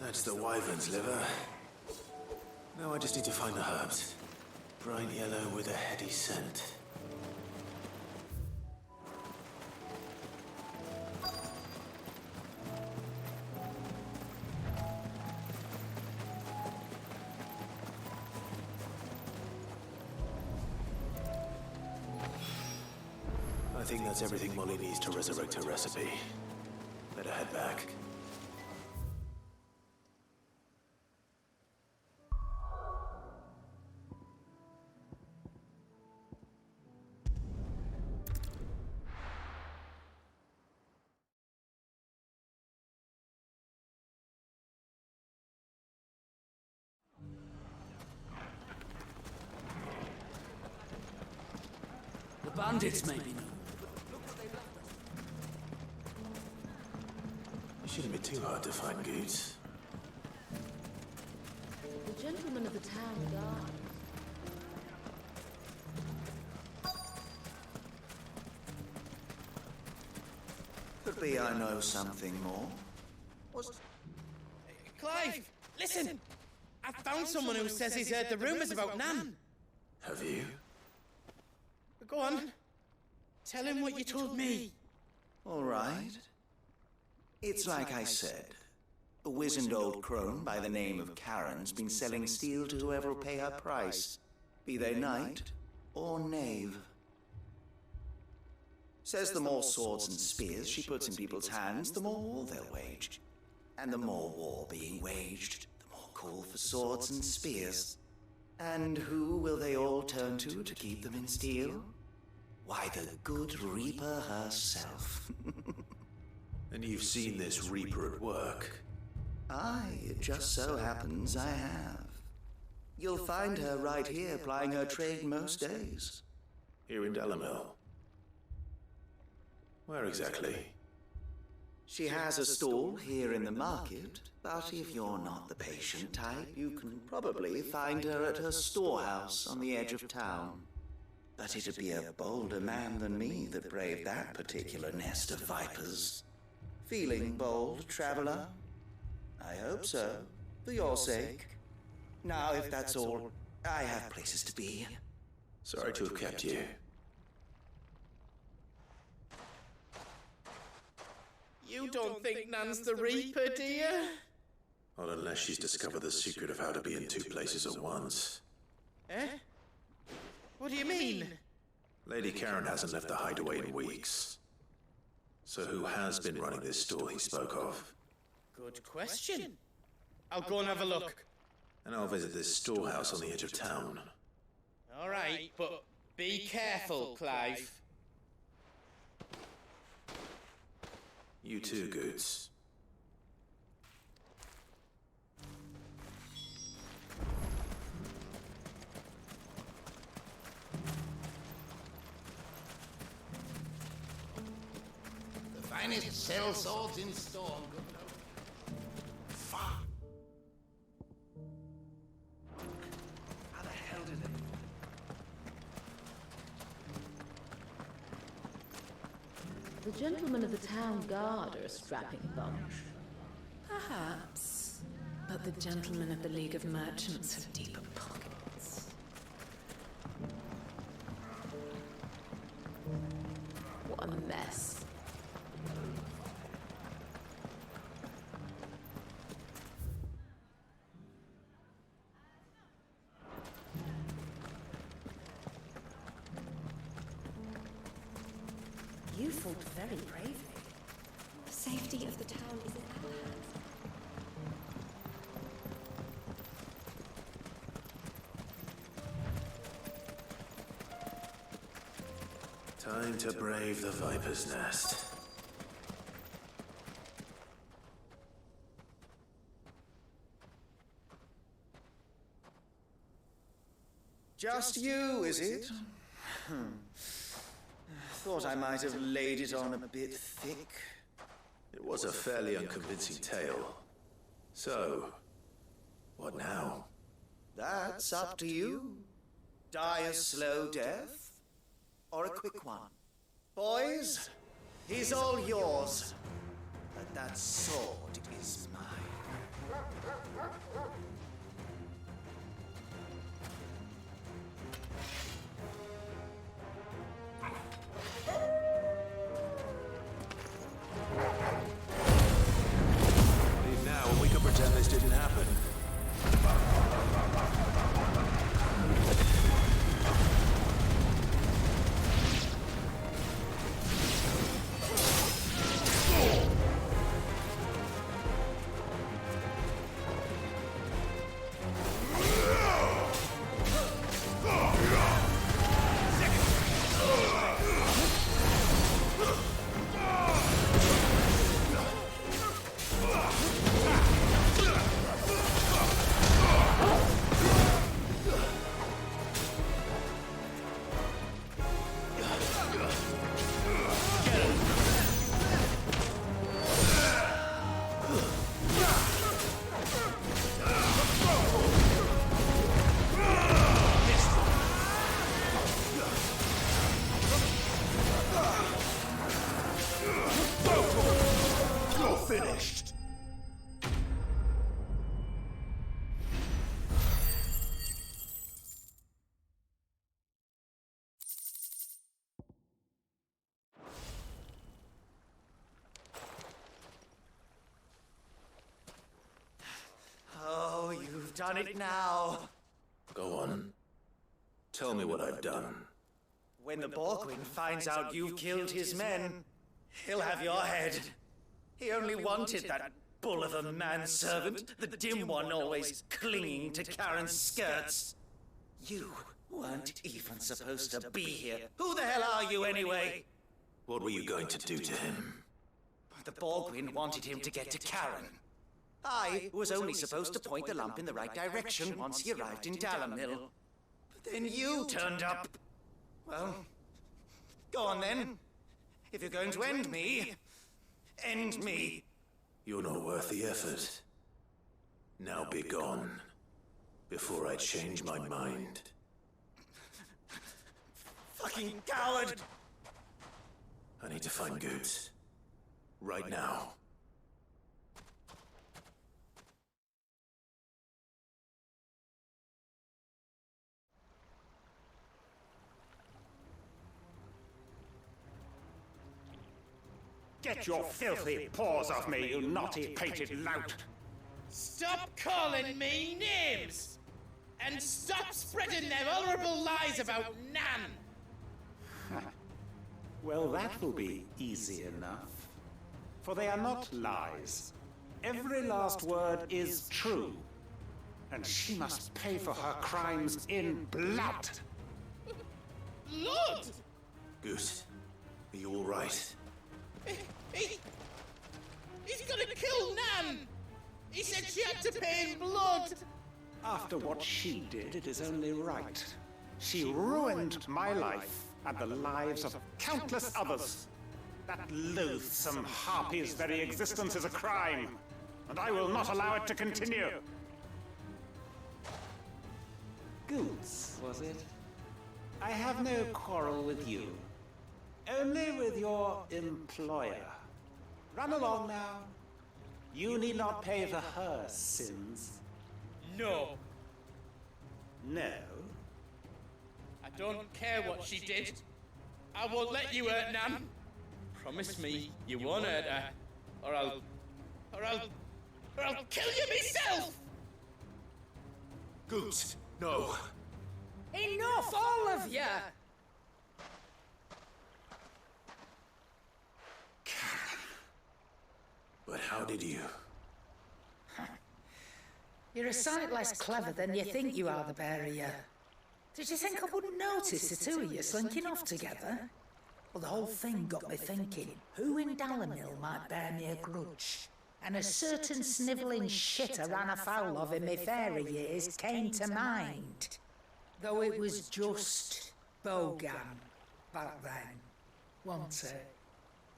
That's the wyvern's liver. Now I just need to find the herbs. Bright yellow with a heady scent. I think that's everything Molly needs to resurrect her recipe. Better head back. Bandits, maybe. It shouldn't be too hard to find Goots. The gentleman of the town guard. Could be I know something more. Clive, listen! I found someone who says he's heard the rumours about Nan. Have you? Go on. Tell him what you told me. All right. It's like I said. A wizened old crone by the name of Karen's been selling steel to whoever will pay her price, be they knight or knave. Says the more swords and spears she puts in people's hands, the more war they'll wage. And the more war being waged, the more call for swords and spears. And who will they all turn to keep them in steel? Why, the good Reaper herself. And you've seen this Reaper at work? Aye, it just so happens I have. You'll find her right here plying her trade most days. Here in Delamil? Where exactly? She has a stall here in the market, but if you're not the patient type, you can probably find her at her storehouse on the edge of town. But it'd be a bolder man than me that braved that particular nest of vipers. Feeling bold, traveler? I hope so, for your sake. Now, if that's all, I have places to be. Sorry to have kept you. You don't think Nan's the Reaper, do you? Not unless she's discovered the secret of how to be in two places at once. Eh? What do you mean? Lady Karen hasn't left the hideaway in weeks. So who has been running this stall he spoke of? Good question. I'll go and have a look. And I'll visit this storehouse on the edge of town. All right, but be careful, Clive. You too, Goots. The finest sell swords in Storm, good lord. Fuck! How the hell did they... The gentlemen of the town guard are a strapping bunch. Perhaps. But the gentlemen of the League of Merchants have deeper pockets. What a mess. You fought very bravely. The safety of the town is in our hands. Time to brave the Viper's Nest. Just you, is it? Thought I might have laid it on a bit thick. It was a fairly unconvincing tale. So, what now? That's up to you. Die a slow death, or a quick one. Boys, he's all yours. But that sword is mine. Leave now and we can pretend this didn't happen. finished! Oh, you've done it now. Go on. Tell me what I've done. When the Borgwyn finds out you've killed his men, he'll have your head. He only wanted that bull of a manservant, the dim one always clinging to Karen's skirts. You weren't even supposed to be here. Who the hell are you anyway? What were you going to do to him? The Borgwyn wanted him to get to Karen. I was only supposed to point the lamp in the right direction once he arrived in Dalamil. But then you turned up. Well, go on then. If you're going to end me, end me. You're not worth the effort. Now be gone, before I change my mind. Fucking coward! I need to find Goose. Right now. Get your filthy paws off me, you naughty-pated lout! Stop calling me names! And stop spreading their horrible lies about Nan! Well, that will be easy enough. For they are not lies. Every last word is true. And she must pay for her crimes in blood. Blood? Goose, are you all right? He's gonna kill Nan! He said she had to pay in blood! After what she did, it is only right. She ruined my life and the lives of countless others. That loathsome harpy's very existence is a crime, and I will not allow it to continue. Goose, was it? I have no quarrel with you. Only with your employer. Run along now. You need not pay for her sins. No. No? I don't care what she did. I won't let you hurt Nan. Promise me you won't hurt her, or I'll kill you myself! Goose, no. Enough, all of you! But how did you? You're a sight less clever than you think you are, the pair of you. Did you think I wouldn't notice the two of you slinking off together? Well, the whole thing got me thinking, who in Dalamil might bear me a grudge? And a certain snivelling shit I ran afoul of in my fairy years came to mind. Though it was just Bogan back then, wasn't it?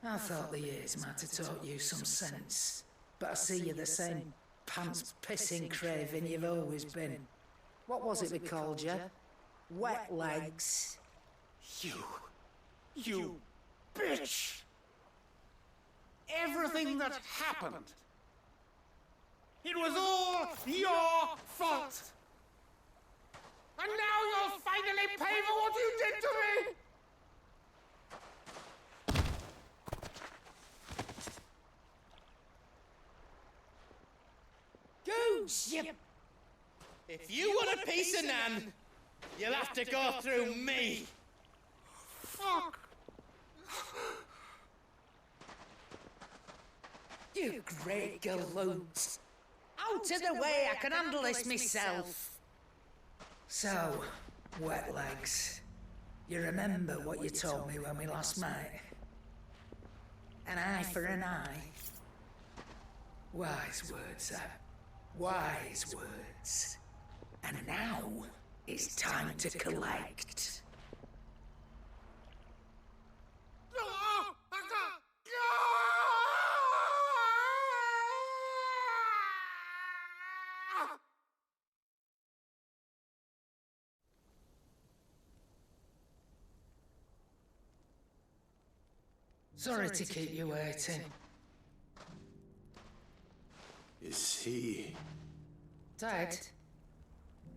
I thought the years might have taught you some sense, but I see you're the same pants-pissing craven you've always been. What was it we called you? Wet legs. You bitch! Everything that happened, it was all your fault! And now you'll finally pay for what you did to me! Goose, you... If you want a piece of Nan, you'll have to go through me. Fuck! You great galoons. Out of the way, I can handle this myself. So, wet legs, you remember what you told me when we last met? An eye for an eye. Wise words, wise words. And now, it's time to collect. Sorry to keep you waiting. Is he... Dead?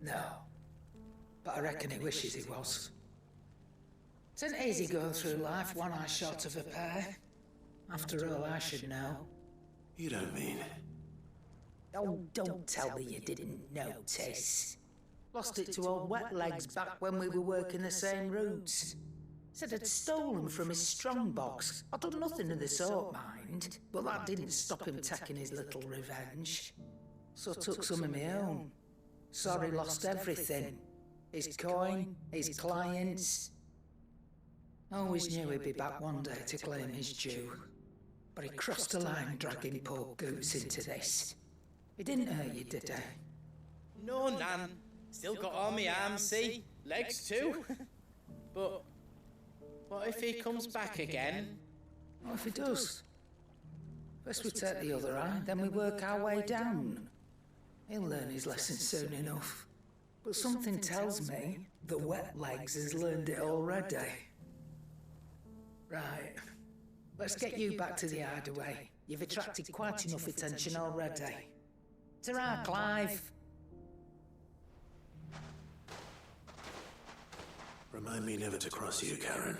No. But I reckon he wishes he was. It isn't easy going through life one eye short of a pair. After all, I should know. You don't mean... Oh, don't tell me you didn't notice. Lost it to old wet legs back when we were working the same routes. Said I'd stolen from his strongbox. I'd done nothing of the sort, mind, but that didn't stop him taking his little revenge. So I took some of my own. Sorry, lost everything. His coin, his clients. Always knew he'd be back one day to claim his due. But he crossed the line dragging poor Goots into this. He didn't hurt you, did he? No, Nan. Still got all my arms, see? Legs too. But what if he comes back again? What if he does? First we take the other eye, then we work our way down. He'll learn his lesson soon enough. But something tells me the wet legs has learned it already. Right. Let's get you back to the hideaway. You've attracted quite enough attention already. Ta-ra, Clive. Remind me never to cross you, Karen.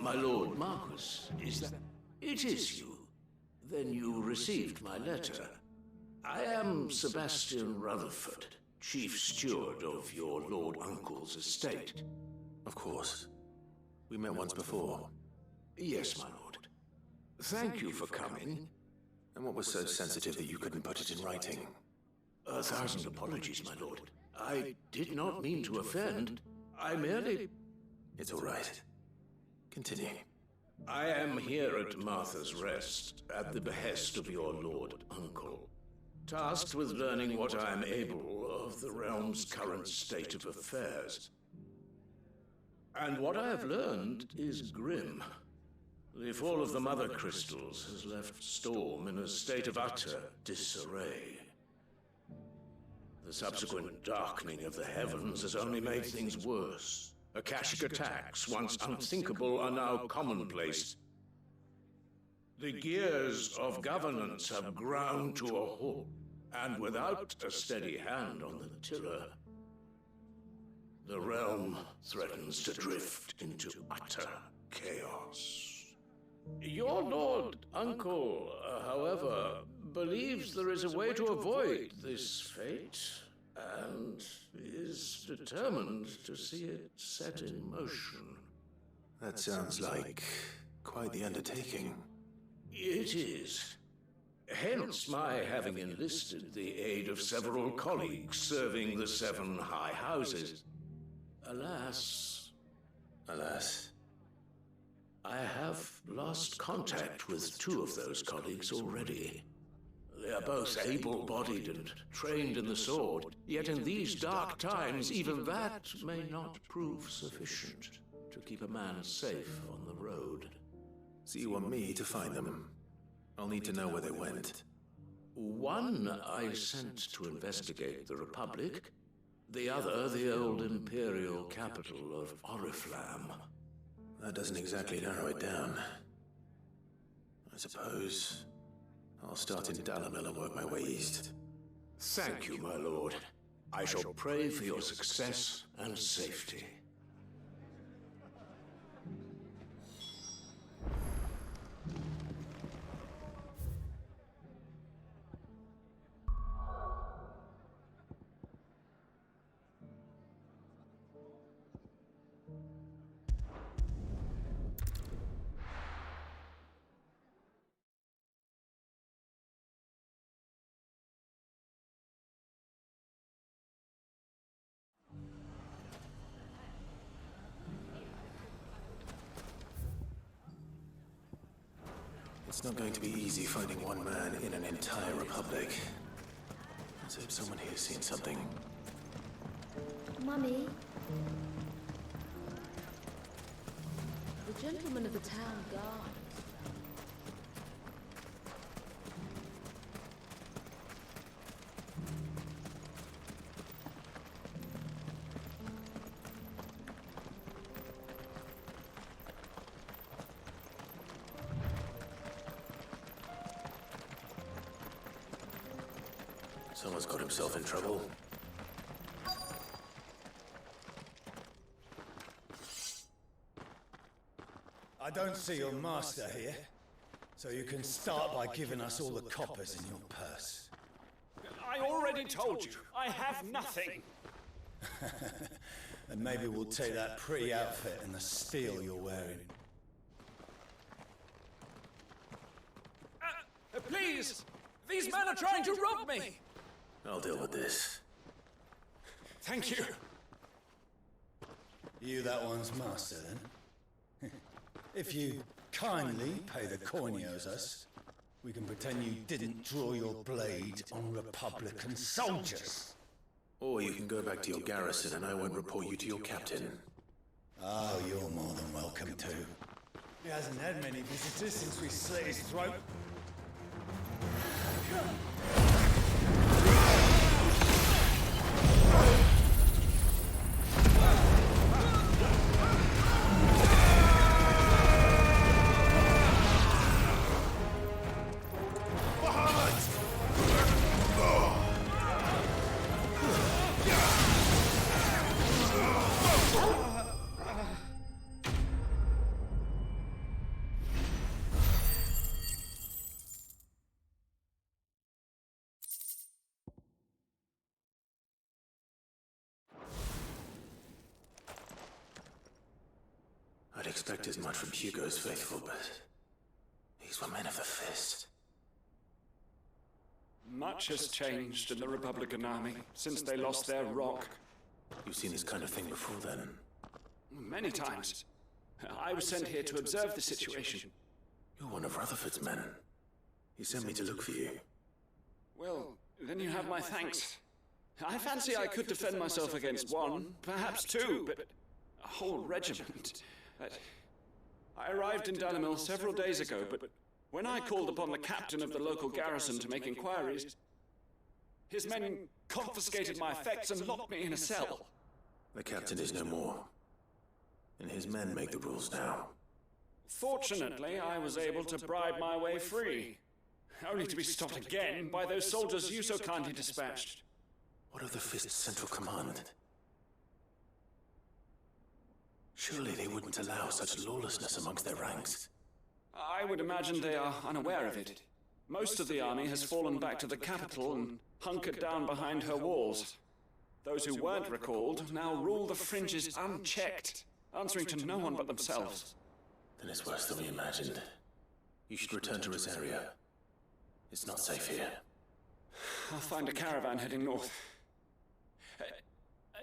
My Lord Marquis, is that... It is you. Then you received my letter. I am Sebastian Rutherford, Chief Steward of your Lord Uncle's estate. Of course. We met once before. Yes, my lord. Thank you for coming. And what was so sensitive that you couldn't put it in writing? 1,000 apologies, my lord. I did not mean to offend. I merely... It's all right. Continue. I am here at Martha's Rest, at the behest of your Lord Uncle, tasked with learning what I am able of the realm's current state of affairs. And what I have learned is grim. The fall of the Mother Crystals has left Storm in a state of utter disarray. The subsequent darkening of the heavens has only made things worse. Akashic attacks, once unthinkable, are now commonplace. The gears of governance have ground to a halt, and without a steady hand on the tiller, the realm threatens to drift into utter chaos. Your Lord Uncle, however, believes there is a way to avoid this fate, and is determined to see it set in motion. That sounds like quite the undertaking. It is. Hence my having enlisted the aid of several colleagues serving the 7 high houses. Alas, I have lost contact with 2 of those colleagues already. They are both able-bodied and trained in the sword, yet in these dark times, even that may not prove sufficient to keep a man safe on the road. So you want me to find them? I'll need to know where they went. One I sent to investigate the Republic, the other the old Imperial capital of Oriflamme. That doesn't exactly narrow it down. I suppose I'll start in Dalamil and work my way east. Thank you, my lord. I shall pray for your success and safety. It's not going to be easy finding one man in an entire republic. Let's hope someone here's seen something. Mummy? The gentleman of the town guard. Someone's got himself in trouble. I don't see your master here, so you can start by giving us all the coppers in your purse. I already told you, I have nothing. And maybe we'll take that pretty outfit and the steel you're wearing. Please! These men are trying to rob me! I'll deal with this. Thank you. You that one's master, then? If you kindly pay the coin he owes us, we can pretend you didn't draw your blade on Republican soldiers. Or you can go back to your garrison and I won't report you to your captain. Oh, you're more than welcome to. He hasn't had many visitors since we slit his throat. I'd expect as much from Hugo's faithful, but these were men of the fist. Much has changed in the Republican army since they lost their rock. You've seen this kind of thing before, then? Many times. I was sent here to observe the situation. You're one of Rutherford's men. He sent me to look for you. Well, then you have my thanks. I fancy I could defend myself against one, perhaps two, but a whole regiment. I arrived in Dalimil several days ago, but when I called upon the captain of the local garrison to make inquiries, his men confiscated my effects and locked me in a cell. The captain is no more, and his men make the rules now. Fortunately, I was able to bribe my way free, only to be stopped again by those soldiers you so kindly dispatched. What of the Fist's central command? Surely they wouldn't allow such lawlessness amongst their ranks. I would imagine they are unaware of it. Most of the army has fallen back to the capital and hunkered down behind her walls. Those who weren't recalled now rule the fringes unchecked, answering to no one but themselves. Then it's worse than we imagined. You should return to Rosaria. It's not safe here. I'll find a caravan heading north.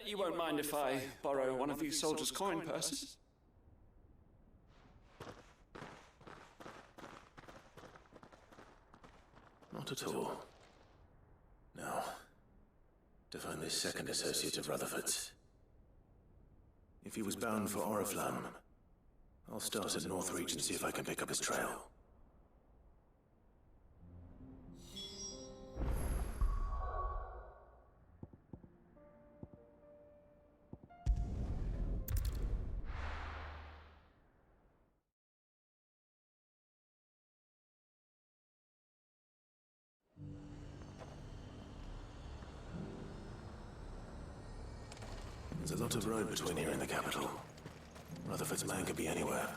You won't mind if I borrow one of these soldiers' coin purses? Not at all. Now, to find this second associate of Rutherford's. If he was bound for Oriflamme, I'll start at Northreach and see if I can pick up his trail. There's a lot of road between here and the capital. Rutherford's man could be anywhere.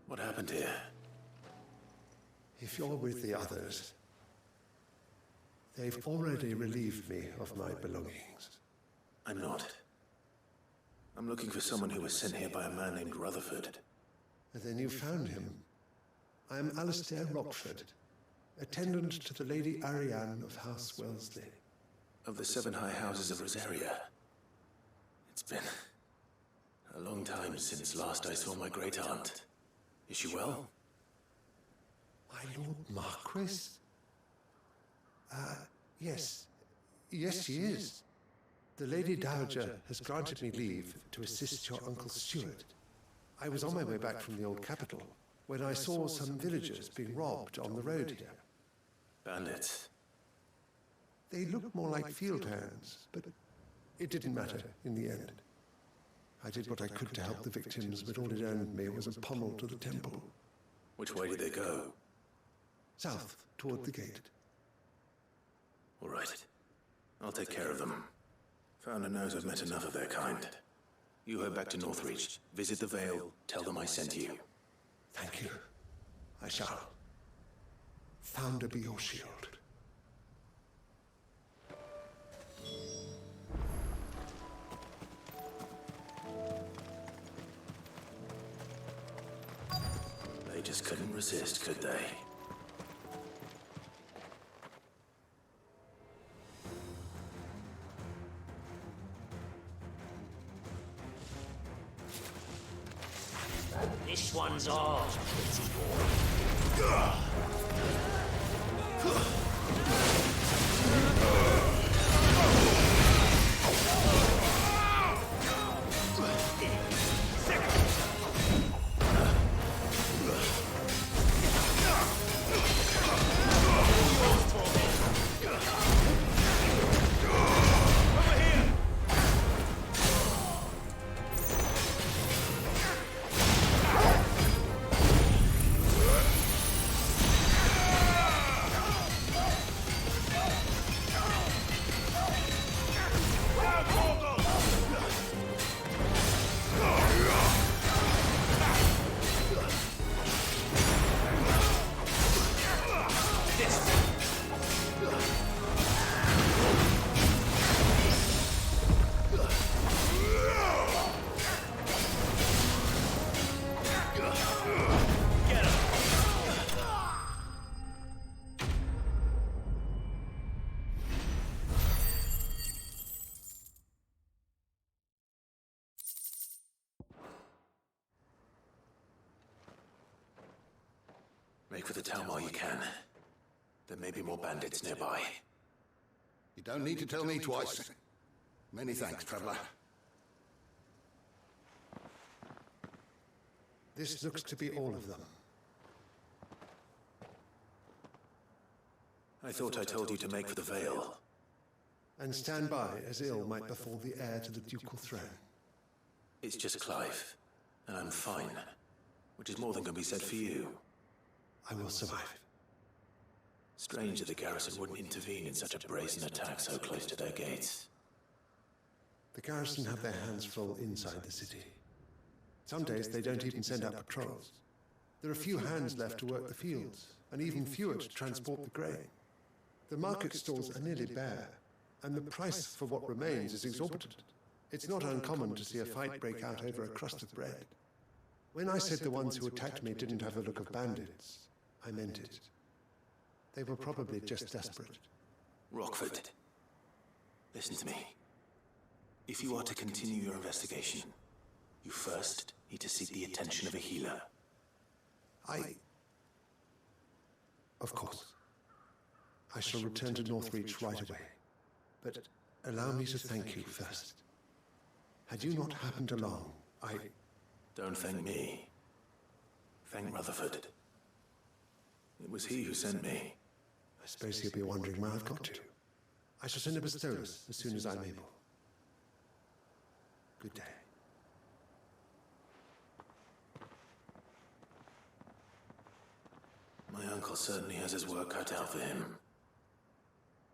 What happened here? If you're with the others, they've already relieved me of my belongings. I'm not. I'm looking for someone who was sent here by a man named Rutherford. And then you found him. I am Alistair Rockford. attendant to the Lady Ariane of House Wellesley. Of the 7 high houses of Rosaria. It's been a long time since last I saw my great-aunt. Is she well? My Lord Marquis? Yes. Yes, she is. The Lady Dowager has granted me leave to assist your Uncle Stuart. I was on my way back from the old capital when I saw some villagers being robbed on the road here. Bandits? They looked more like field hands, but it didn't matter in the end. I did what I could to help the victims, but all it earned me was a pommel to the temple. Which way did they go? South, toward the gate. All right. I'll take care of them. Founder knows I've met enough of their kind. You head back to Northreach, visit the Vale, tell them I sent you. Thank you. I shall. Founder be your shield. They just couldn't resist, could they? This one's ours, pretty boy. Make for the town while you can. There may be more bandits nearby. You don't need to tell me twice. Many thanks, traveler. This looks to be all of them. I thought I told you to make for the Vale. And stand by as ill might befall the heir to the ducal throne. It's just Clive, and I'm fine. Which is more than can be said for you. I will survive. Strange that the garrison wouldn't intervene in such a brazen attack so close to their gates. The garrison have their hands full inside the city. Some days they don't even send out patrols. There are few hands left to work the fields, and even fewer to transport the grain. The market stalls are nearly bare, and the price for what remains is exorbitant. It's not uncommon to see a fight break out over a crust of bread. When I said the ones who attacked me didn't have the look of bandits, I meant it. They were probably just desperate. Rockford, listen to me. If you are to continue your investigation, you first need to seek the attention of a healer. Of course. I shall return to Northreach right away. But allow me to thank you first. Had you not happened along, Don't thank me. Thank Rutherford. It was he who sent me. I suppose he'll be wondering where I've got to. I shall send a Bastolus as soon as I'm able. Good day. My uncle certainly has his work cut out for him.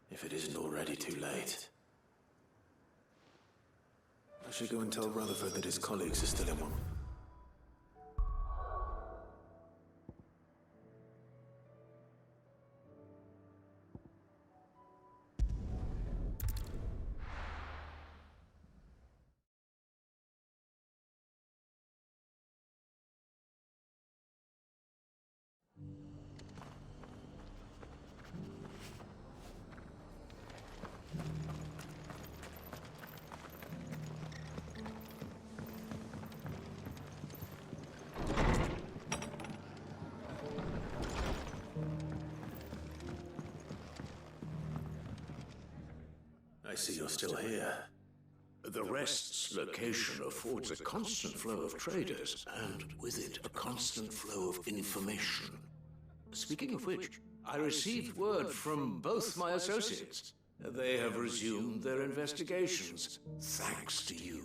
If it isn't already too late. I should go and tell Rutherford that his colleagues are still in one. I see you're still here. The Rest's location affords a constant flow of traders, and with it, a constant flow of information. Speaking of which, I received word from both my associates. They have resumed their investigations, thanks to you.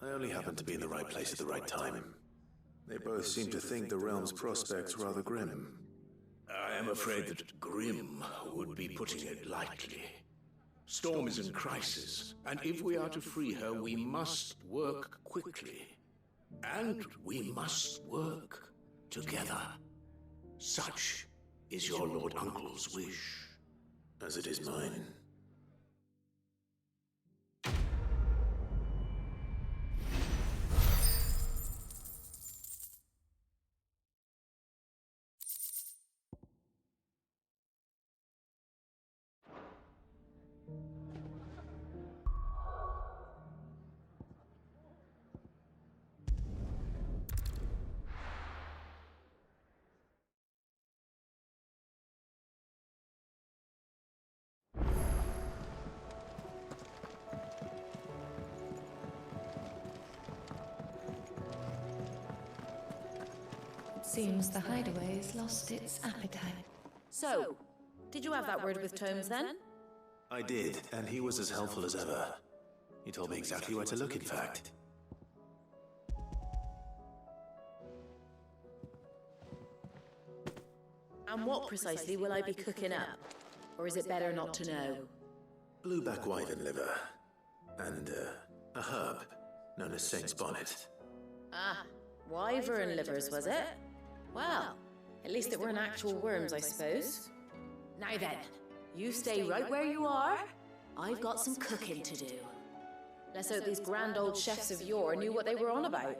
I only happened to be in the right place at the right time. They both seem to think the realm's prospects rather grim. I am afraid that grim would be putting it lightly. Storm is in crisis, and if we are to free her, we must work quickly. And we must work together. Such is your Lord Uncle's wish. As it is mine. Seems the hideaway's lost its appetite. So, did you have that word with Tomes then? I did, and he was as helpful as ever. He told me exactly where to look, in fact. And what precisely will I be cooking up? Or is it better not to know? Blueback wyvern liver. And, a herb known as Saint's Bonnet. Ah, wyvern livers, was it? Well, at least it weren't actual worms, I suppose. Now then, you stay right where you are. I've got some cooking to do. Let's hope these grand old chefs of yore knew what they were on about.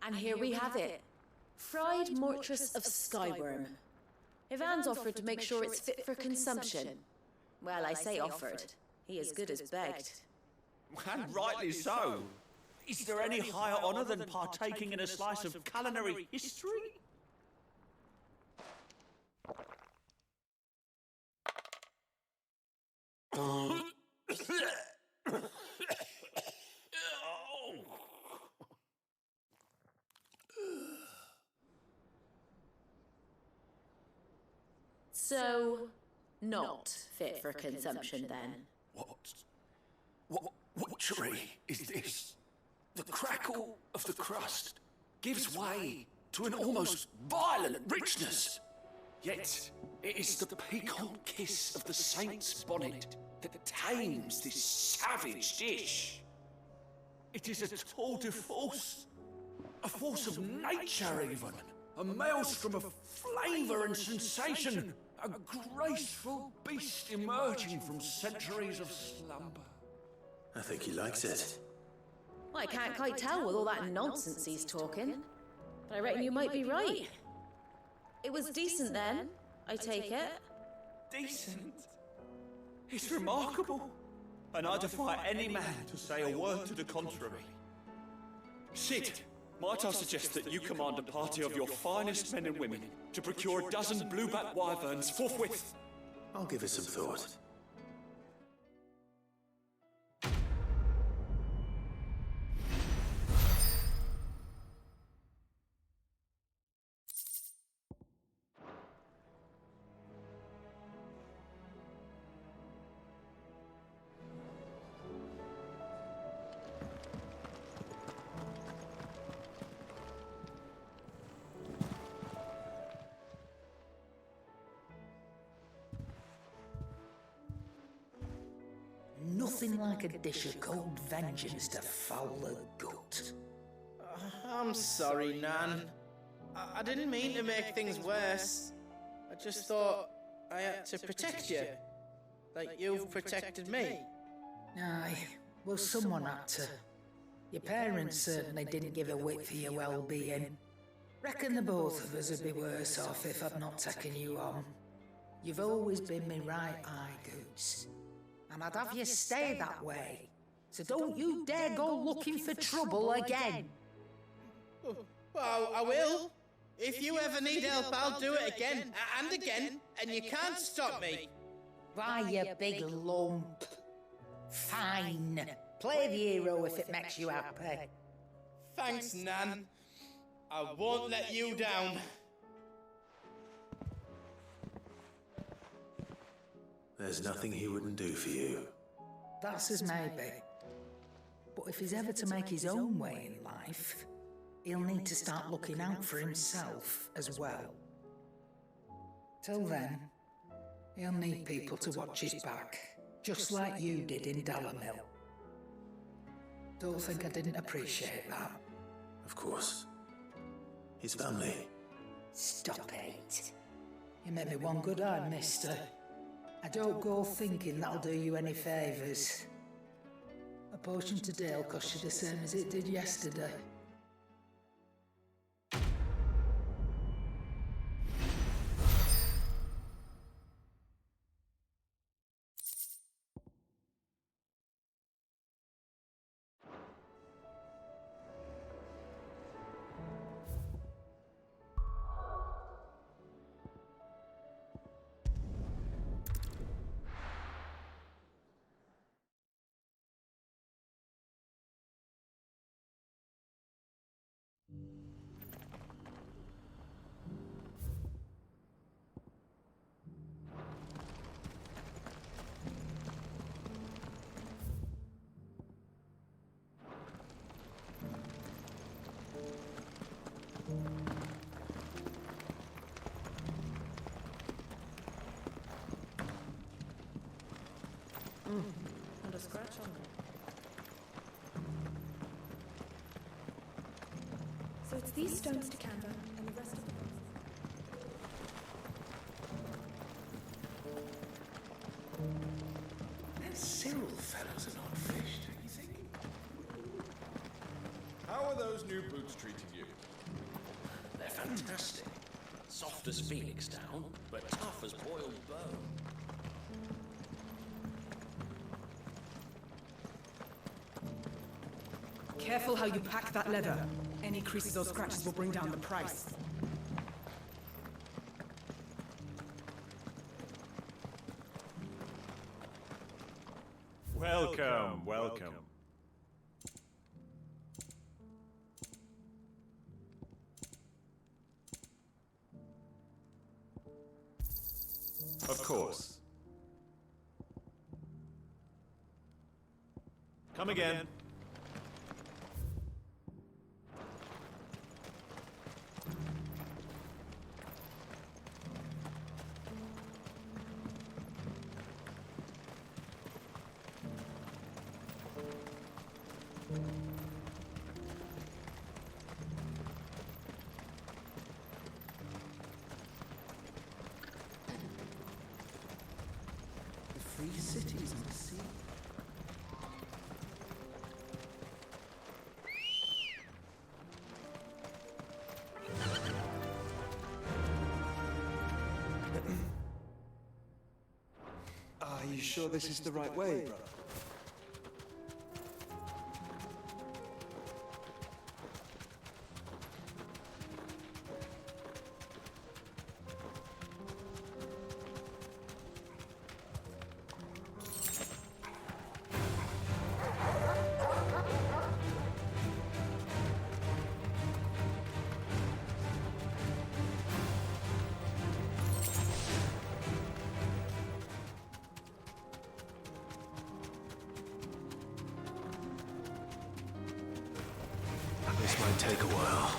And here we have it. Fried mortress of skyworm. Ivan's offered to make sure it's fit for consumption. Well, I say offered. He as good as begged. And rightly so. Is there any higher honour than partaking in a slice of culinary history? So, not fit for consumption then? What witchery is this? The crackle of the crust gives way to an almost violent richness. Yet, it is the piquant kiss of the Saint's Bonnet that tames this savage dish. It is a tour de force, a force of nature even, a maelstrom of flavour and sensation, a graceful beast emerging from centuries of slumber. I think he likes it. Well, I can't quite tell with all that nonsense he's talking, but I reckon you might be right. It was decent then, I take it. Decent? It's remarkable, and I defy any man to say a word to the contrary. Sid, might I suggest that you command a party of your finest men and women to procure a dozen blueback wyverns forthwith? I'll give it some thought. Nothing like a dish of cold vengeance to foul the gut. I'm sorry, Nan. I didn't mean to make things worse. I just thought I had to protect you. Like you've protected me. Aye, well, someone had to. Your parents certainly didn't give a whit for your well-being. Reckon the both of us would be worse off if I'd not taken you on. You've always been me right eye, Goots. And I'd have you stay that way. So don't you dare go looking for trouble again. Well, I will. If you ever need help, I'll do it again and again, and you can't stop me. Why, you big lump. Fine. Play the hero if it makes you happy. Thanks, Nan. I won't let you down. There's nothing he wouldn't do for you. That's as maybe. But if he's ever to make his own way in life, he'll need to start looking out for himself as well. Till then, he'll need people to watch his back, just like you did in Dalamil. Don't think I didn't appreciate that. Of course. His family. Stop it. You made me one good eye, mister. I don't go thinking that'll do you any favours. A potion today will cost you the same as it did yesterday. And a scratch on it. So it's these stones to Canva and the rest of the Them Cyril fellows are not fish, don't you think? How are those new boots treating you? They're fantastic. Soft as phoenix down, but tough as boiled bone. Careful how you pack that leather. Any creases or scratches will bring down the price. Welcome, welcome. Of course. Come again. The free cities and the sea. Are you sure this is the right way, brother? This might take a while.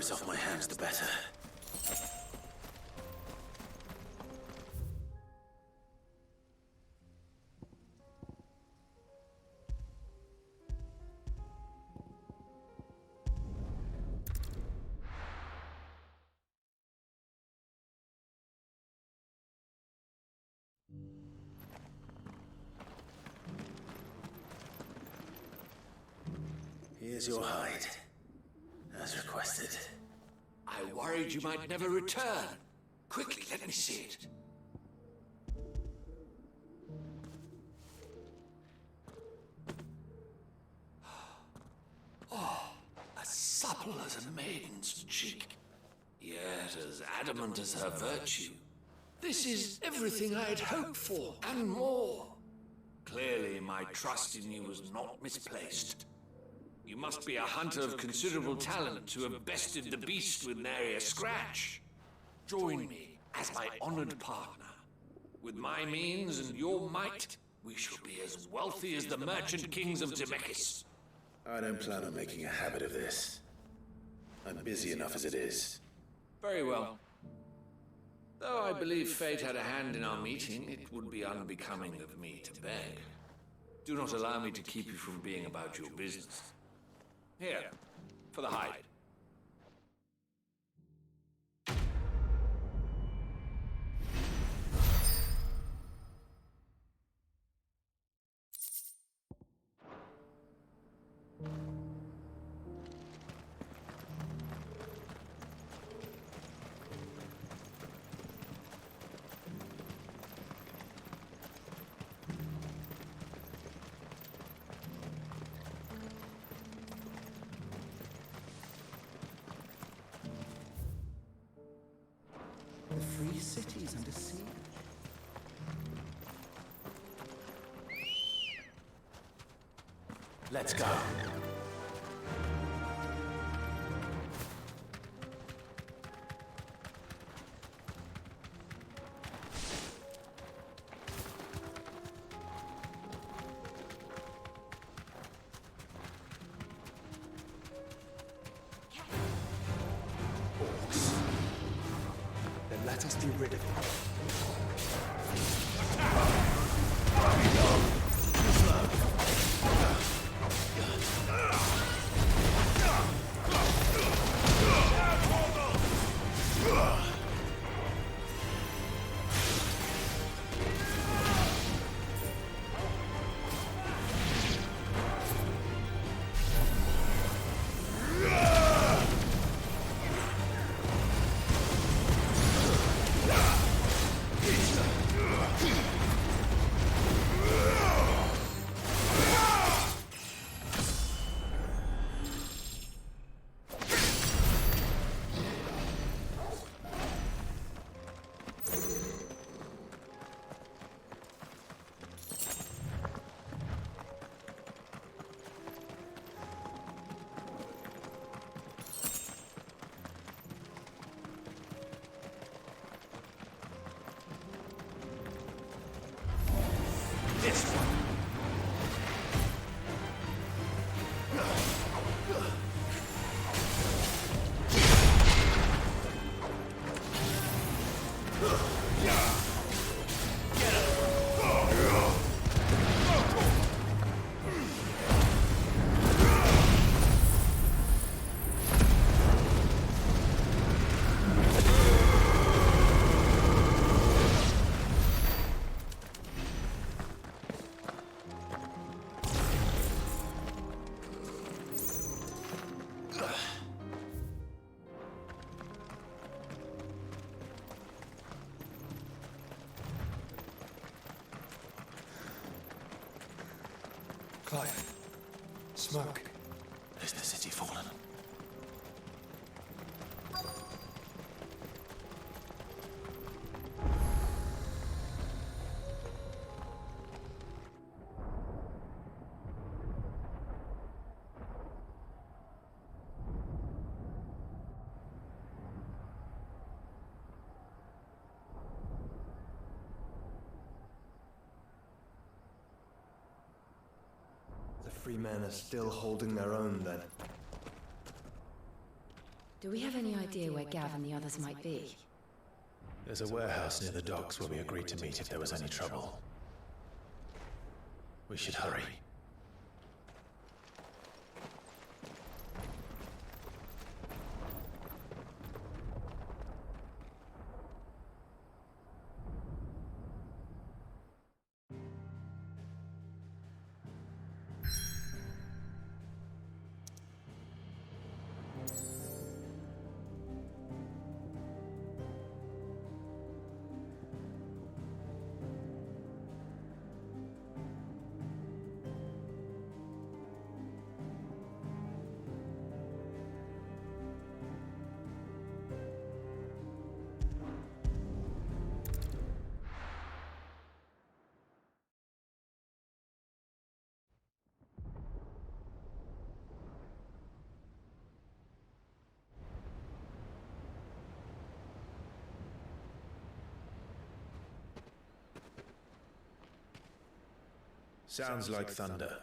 this off my hands, the better. Here's your hide, as requested. I worried you might never return. Quickly, let me see it. Oh, as supple as a maiden's cheek, yet as adamant as her virtue. This is everything I'd hoped for, and more. Clearly, my trust in you was not misplaced. You must be a hunter of considerable talent to have bested the beast with nary a scratch. Join me as my honored partner. With my means and your might, we shall be as wealthy as the merchant kings of Zemeckis. I don't plan on making a habit of this. I'm busy enough as it is. Very well. Though I believe fate had a hand in our meeting, it would be unbecoming of me to beg. Do not allow me to keep you from being about your business. Here, for the hide. The free cities under siege. Let's go. Then let us be rid of it. This one. Clive. Smoke. Is the city fallen? The free men are still holding their own, then. Do we have any idea where Gav and the others might be? There's a warehouse near the docks where we agreed to meet if there was any trouble. We should hurry. Sounds like thunder.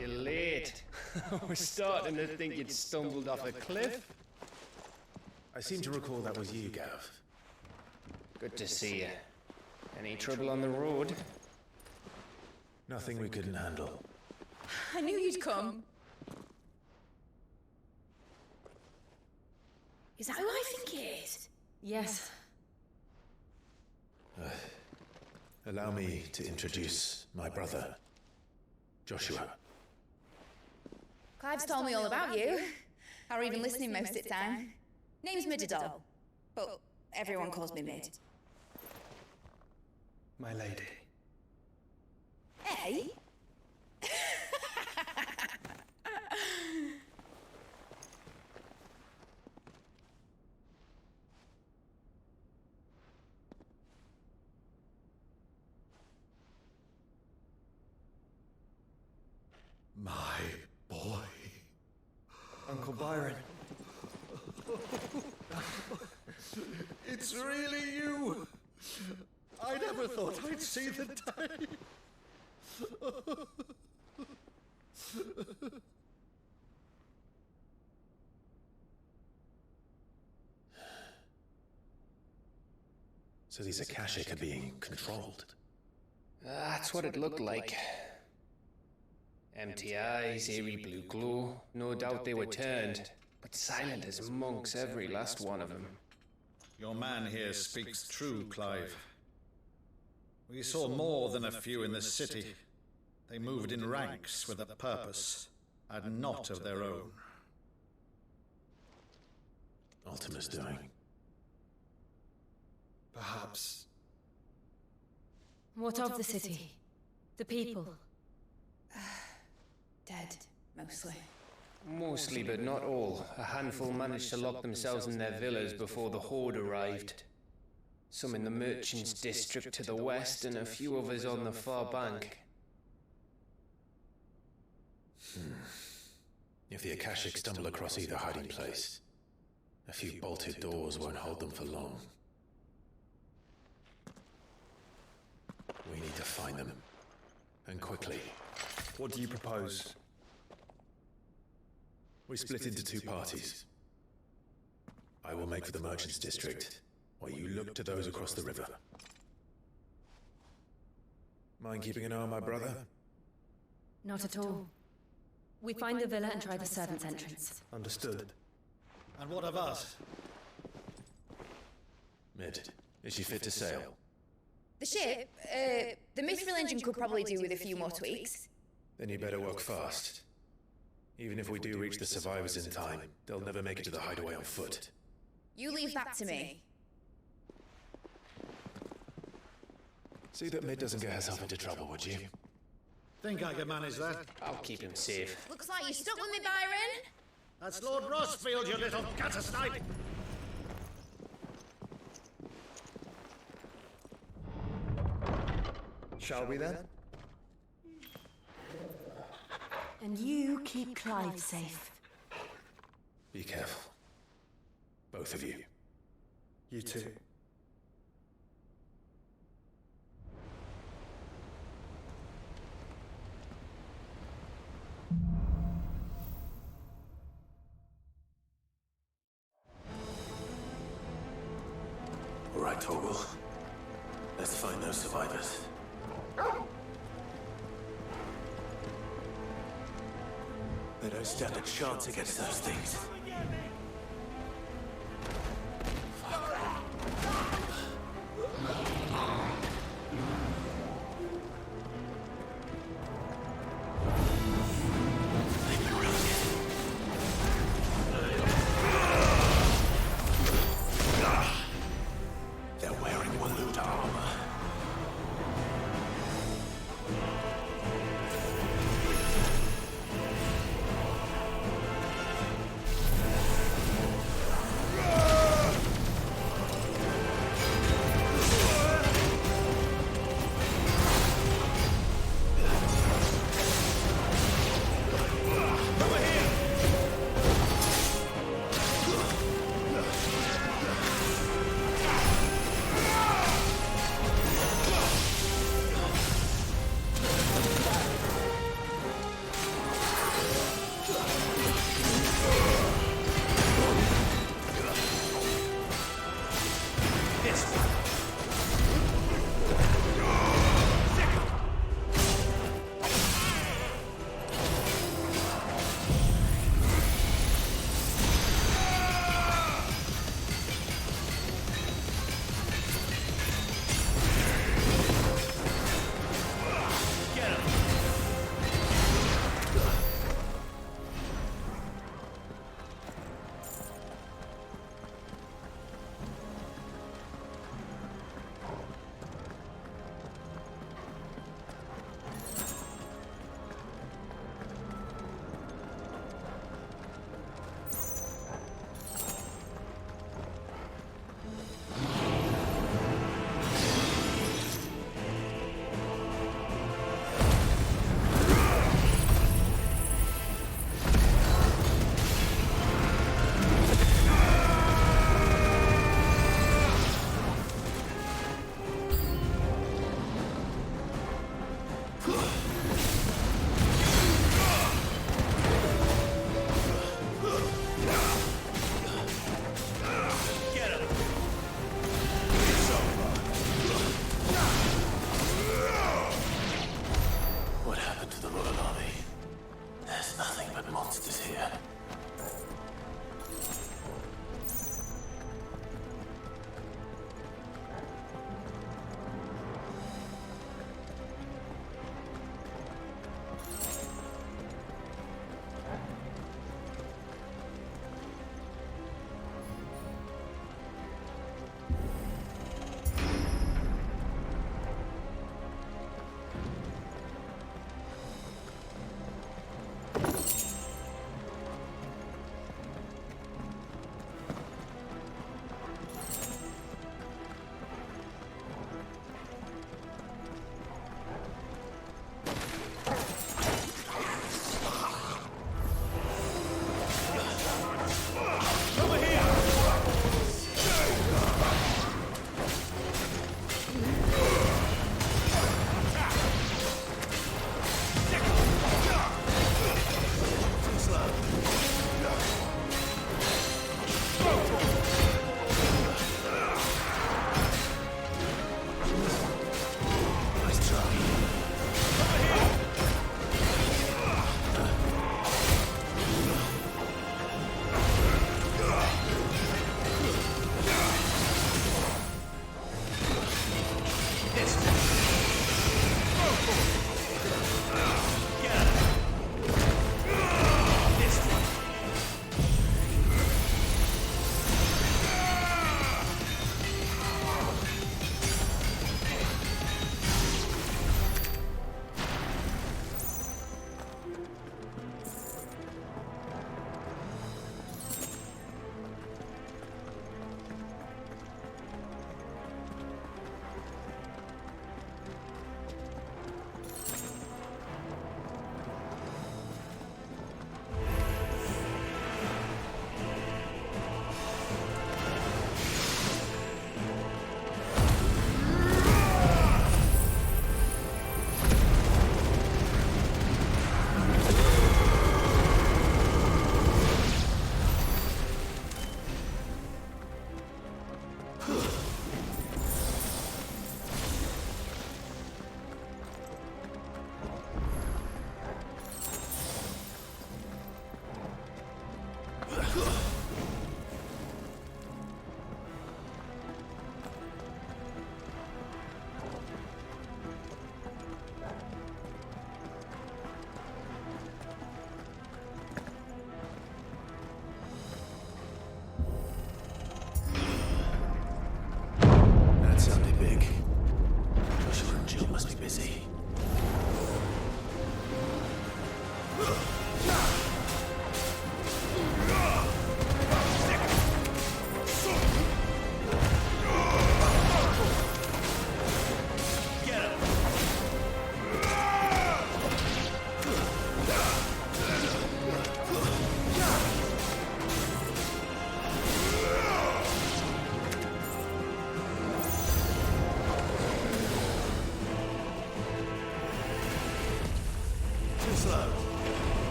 You're late. I was starting to think you'd stumbled off a cliff. I seem to recall that was you, Gav. Good to see you. Any trouble on the road? Nothing we couldn't handle. I knew you'd come. Is that who I think it is? Yes. Allow me to introduce my brother, Joshua. Clive's told me all about you. Or even listening most of the time. Name's Midadol, but everyone calls me Mid. My lady. Hey? My boy. Uncle Byron. It's really you! I never thought I'd see the day. So these Akashic are being controlled? That's what it looked like. Empty eyes, eerie blue glow. No doubt they were turned, but silent as monks, every last one of them. Your man here speaks true, Clive. We saw more than a few in the city. They moved in ranks with a purpose, and not of their own. Ultima's doing. Perhaps. What of the city? The people? Dead, mostly. Mostly, but not all. A handful managed to lock themselves in their villas before the Horde arrived. Some in the Merchants' District to the west, and a few others on the far bank. If the Akashic stumble across either hiding place, a few bolted doors won't hold them for long. We need to find them. And quickly. What do you propose? We split into two parties. I will make for the Merchants' District, while you look to those across the river. Mind keeping an eye on my brother? Not at all. We find the villa and try the servants' entrance. Understood. And what of us? Mid, is she fit to sail? The ship, the Mithril engine could probably do with a few more tweaks. Then you better work fast. Even if we do reach the survivors in time, they'll never make it to the hideaway on foot. You leave that to me. See that Mid doesn't get herself into trouble, would you? Think I can manage that? I'll keep him safe. Looks like you stuck with me, Byron. That's Lord Rossfield, you little gutter snipe! Shall we then? And you keep Clive safe. Be careful. Both of you. You too. All right, Torgal. Let's find those survivors. They don't stand a chance against those things. They're wearing Waluda armor. What happened to the Royal Army? There's nothing but monsters here.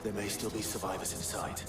There may still be survivors inside.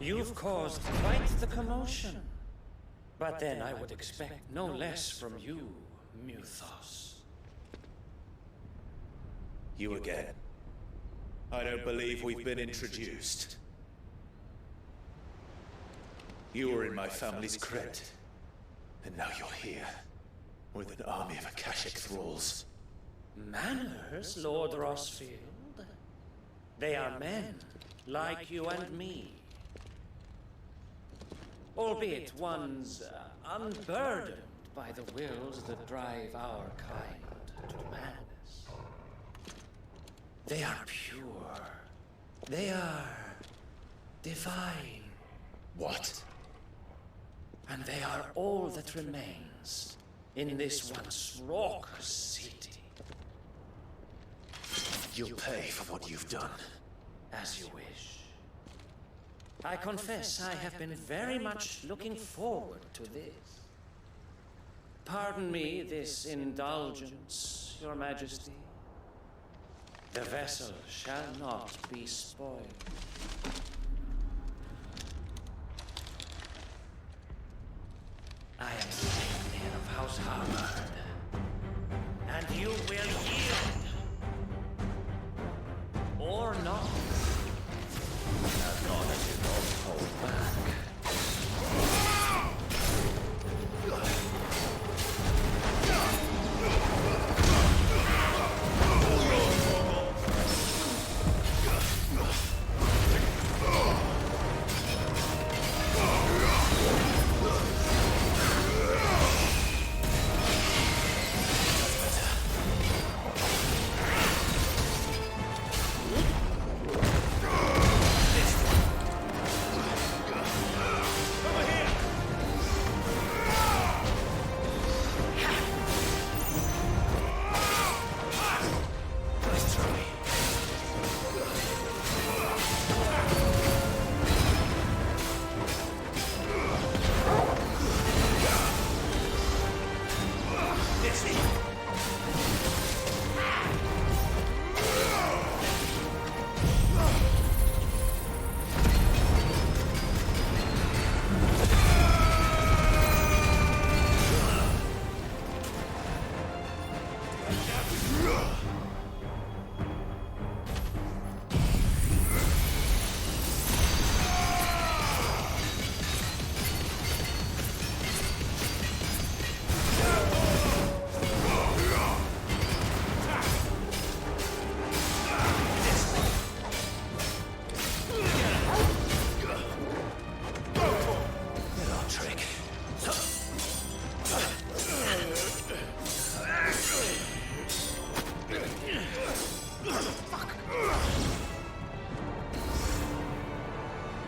You've caused quite the commotion. But then I would expect no less from you, Muthos. You again. I don't believe we've been introduced. You were in my family's crypt, and now you're here, with an army of Akashic thralls. Manners, Lord Rosfield? They are men, like you and me. Albeit one's unburdened by the wills that drive our kind to madness. They are pure. They are divine. What? And they are all that remains in this once raucous city. You'll pay for what you've done. As you wish. I confess I have been very much looking forward to this. Pardon me this indulgence, Your Majesty. The vessel shall not be spoiled. I am Satan of House Harvard. And you will yield. Or not. As long as you don't hold back.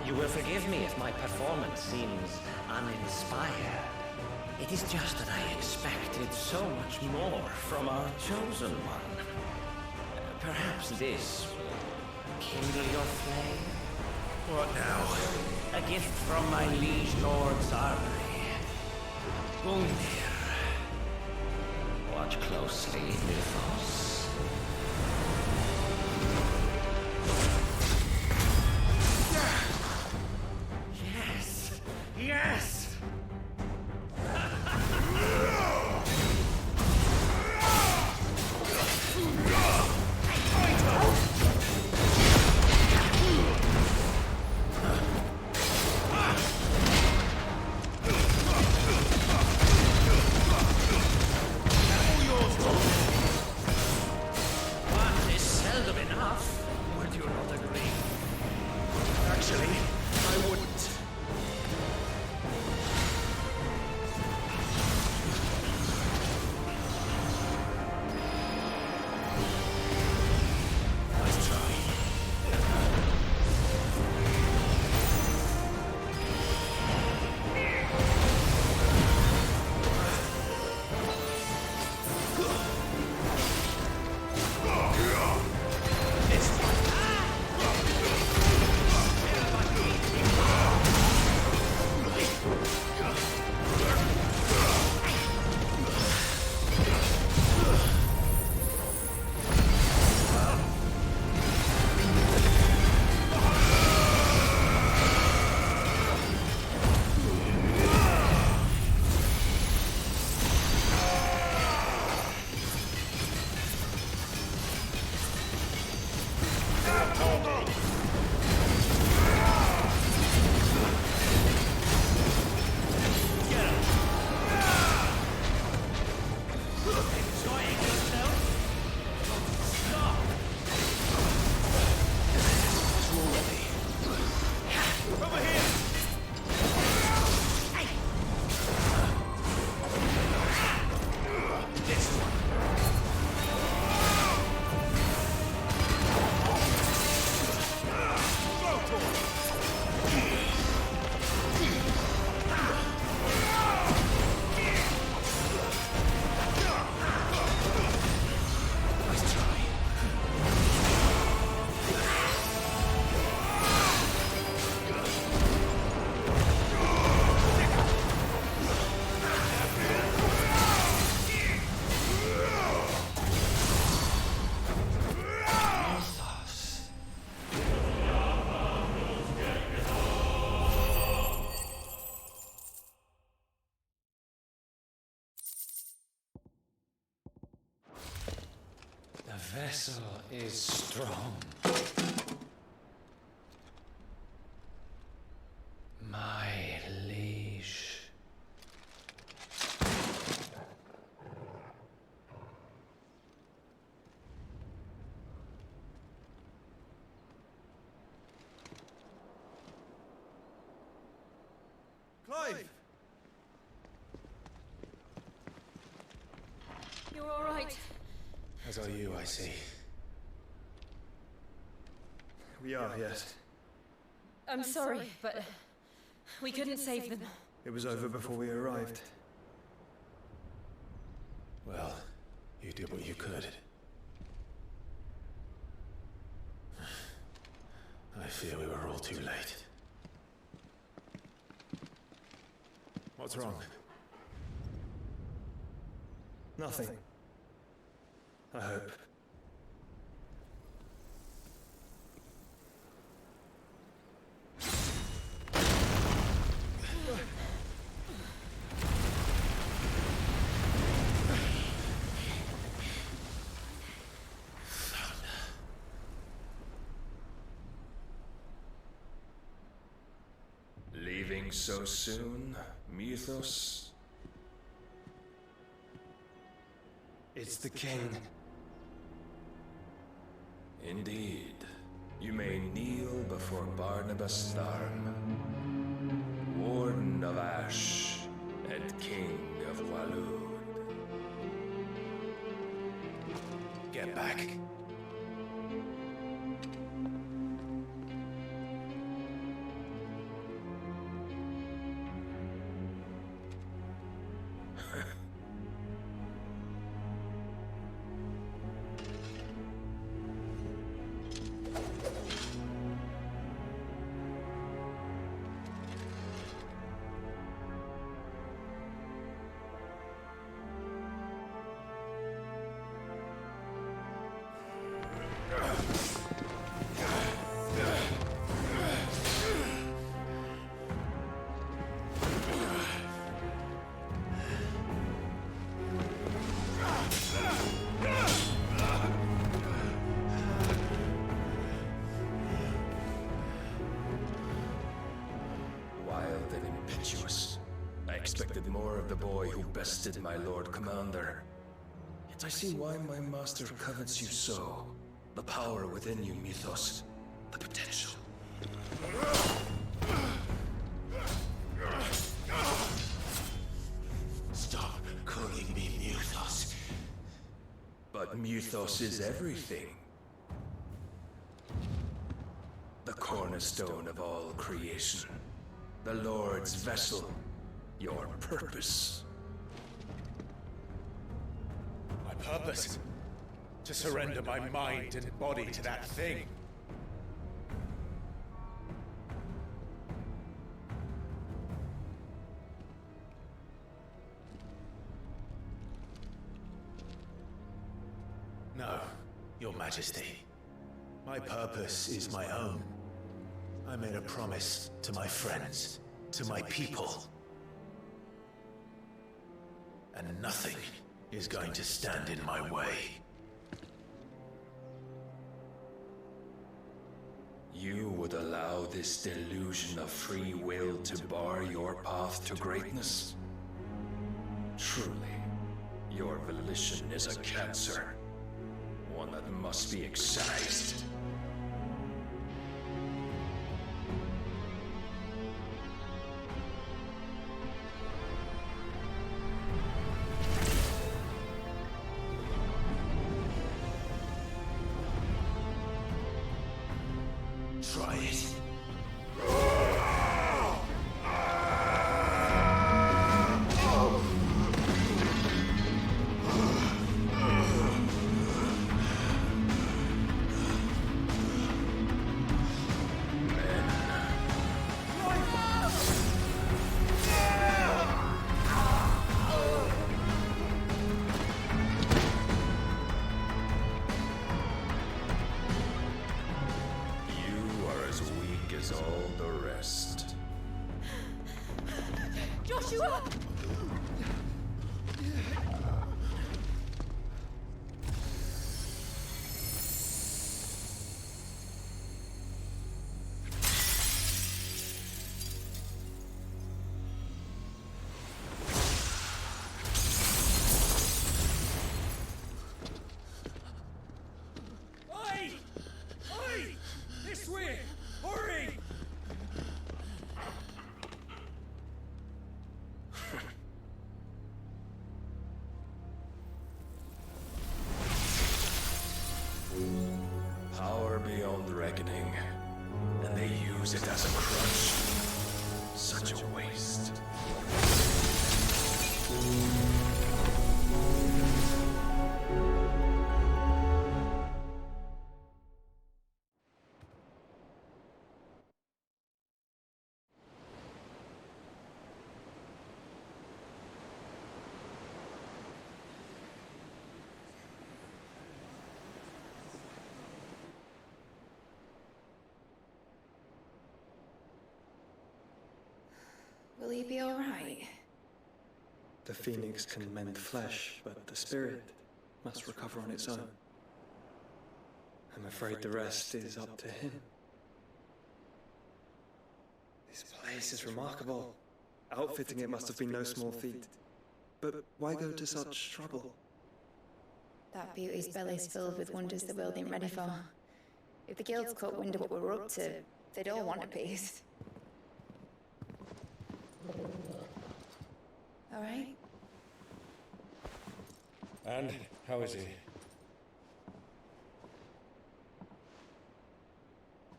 You will forgive me if my performance seems uninspired. It is just that I expected so much more from our chosen one. Perhaps this will kindle your flame? What now? A gift from my liege lord Zarri. Gungnir. Watch closely, Mythos. Yes! Yes! vessel is strong. My liege. Clive! You're all right. As are you, I see. We are, yes. I'm sorry, but we couldn't save them. It was over before we arrived. Well, you did what you could. I fear we were all too late. What's wrong? Nothing. I hope. Leaving so soon, Mythos? It's the king. Indeed. You may kneel before Barnabas Tharm, Warden of Ash and King of Waloed. Get back. I expected more of the boy who bested my Lord Commander. Yet I see why my master covets you so. The power within you, Mythos. The potential. Stop calling me Mythos. But Mythos is everything. The cornerstone of all creation. The Lord's vessel. Your purpose. My purpose? To surrender my mind and body to that thing. No, Your Majesty. My purpose is my own. I made a promise to my friends, to my people. And nothing is going to stand in my way. You would allow this delusion of free will to bar your path to greatness? Truly, your volition is a cancer. One that must be excised. Try it. All the rest. Joshua! reckoning, and they use it as a crutch. Such a waste. Will he be alright? The phoenix can mend flesh, but the spirit must recover on its own. I'm afraid the rest is up to him. This place is remarkable. Outfitting it must have been no small feat. But why go to such trouble? That beauty's belly's filled with wonders the world ain't ready for. If the guilds caught wind of what we're up to, they'd all want a piece. All right? And how is he?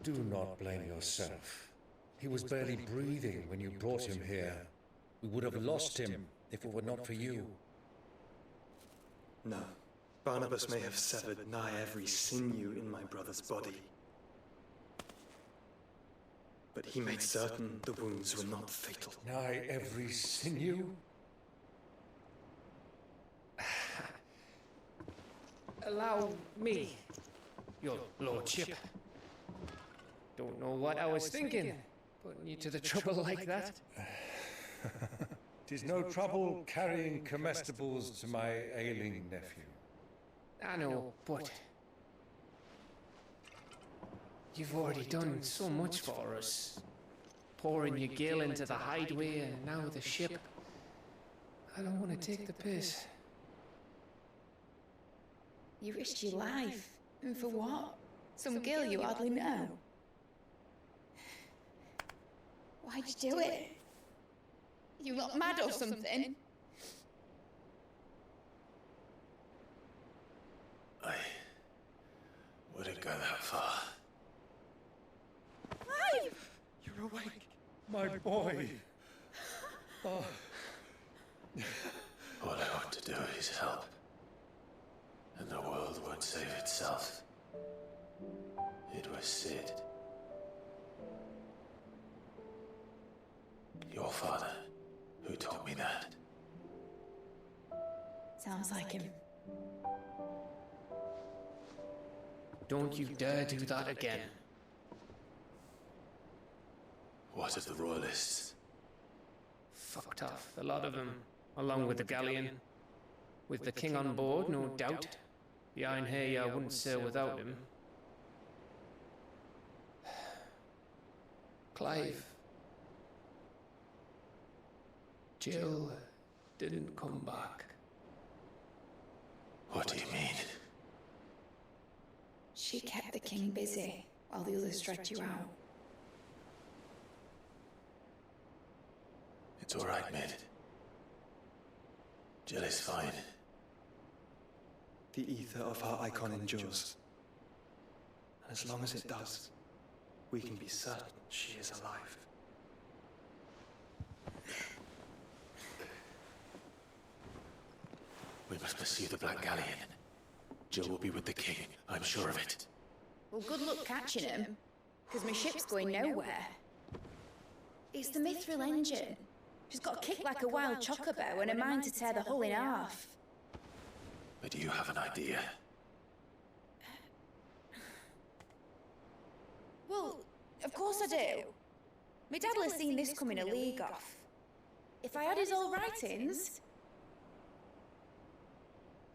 Do not blame yourself. He was barely breathing when you brought him here. We would have lost him if it were not for you. No. Barnabas may have severed nigh every sinew in my brother's body. But he made certain the wounds were not fatal. Nigh every sinew? Allow me, your lordship. Don't know what I was thinking, putting you to the trouble like that. 'Tis no trouble carrying comestibles to my ailing nephew. I know, but you've already done so much for us. Pouring your gil into the hideaway and now the ship. I don't want to take the piss. You risked your life. And for what? Some girl you hardly know. Why'd you do it? You not mad or something? I wouldn't go that far. Clive! You're awake. My boy. Oh. All I want to do is help. And the world won't save itself. It was Sid. Your father, who taught me that. Sounds like him. Don't you dare do that again. What of the Royalists? Fucked off, a lot of them, along with the galleon. With the king on board, no doubt. The Iron Hair wouldn't sail without him. Clive. Jill didn't come back. What do you mean? She kept the king busy while the others dragged you out. It's all right, Mid. Jill is fine. The ether of her icon endures. And as long as it does, we can be certain she is alive. We must pursue the Black Galleon. Jill will be with the king, I'm sure of it. Well, good luck catching him, because my ship's going nowhere. It's the Mithril engine. She's got a kick like a wild chocobo and a mind to tear the hull in half. But do you have an idea? Well, of course I do. My dad will have seen this coming a league off. If I had his old writings...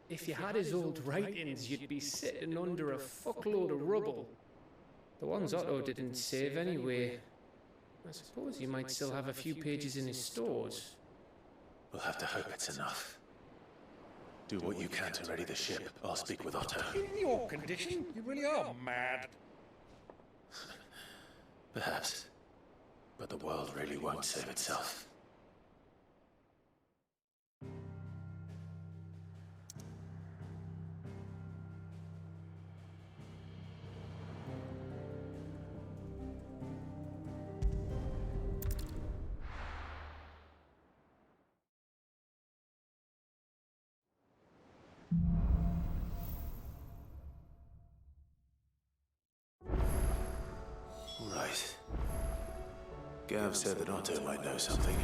If you had his old writings, you'd be sitting under a fuckload of rubble. The ones Otto didn't save anyway. I suppose he might still have a few pages in his stores. We'll have to hope it's enough. Do what you can to ready the ship. I'll speak with Otto. In your condition, you really are mad. Perhaps. But the world really won't save itself. Gav said that Otto might know something.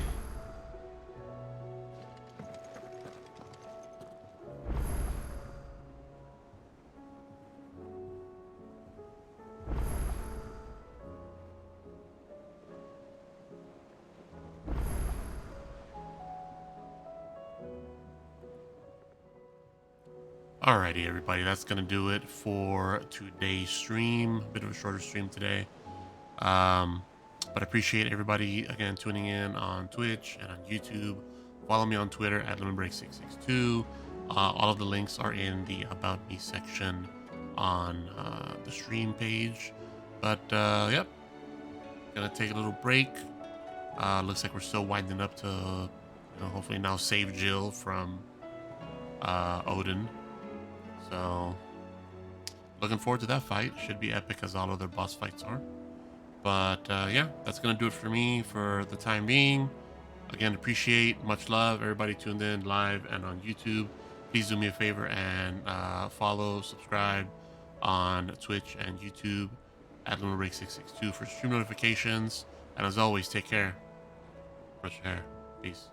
Alrighty, everybody, that's gonna do it for today's stream. Bit of a shorter stream today, but I appreciate everybody again tuning in on Twitch and on YouTube. Follow me on Twitter at LemonBreak662. All of the links are in the About Me section on the stream page. But yep, gonna take a little break. Looks like we're still winding up to, hopefully now save Jill from Odin. So, looking forward to that fight. Should be epic as all other boss fights are. But yeah, that's going to do it for me for the time being. Again, appreciate, much love, everybody tuned in live and on YouTube. Please do me a favor and follow, subscribe on Twitch and YouTube at LemonBreak662 for stream notifications. And as always, take care. Brush your hair. Peace.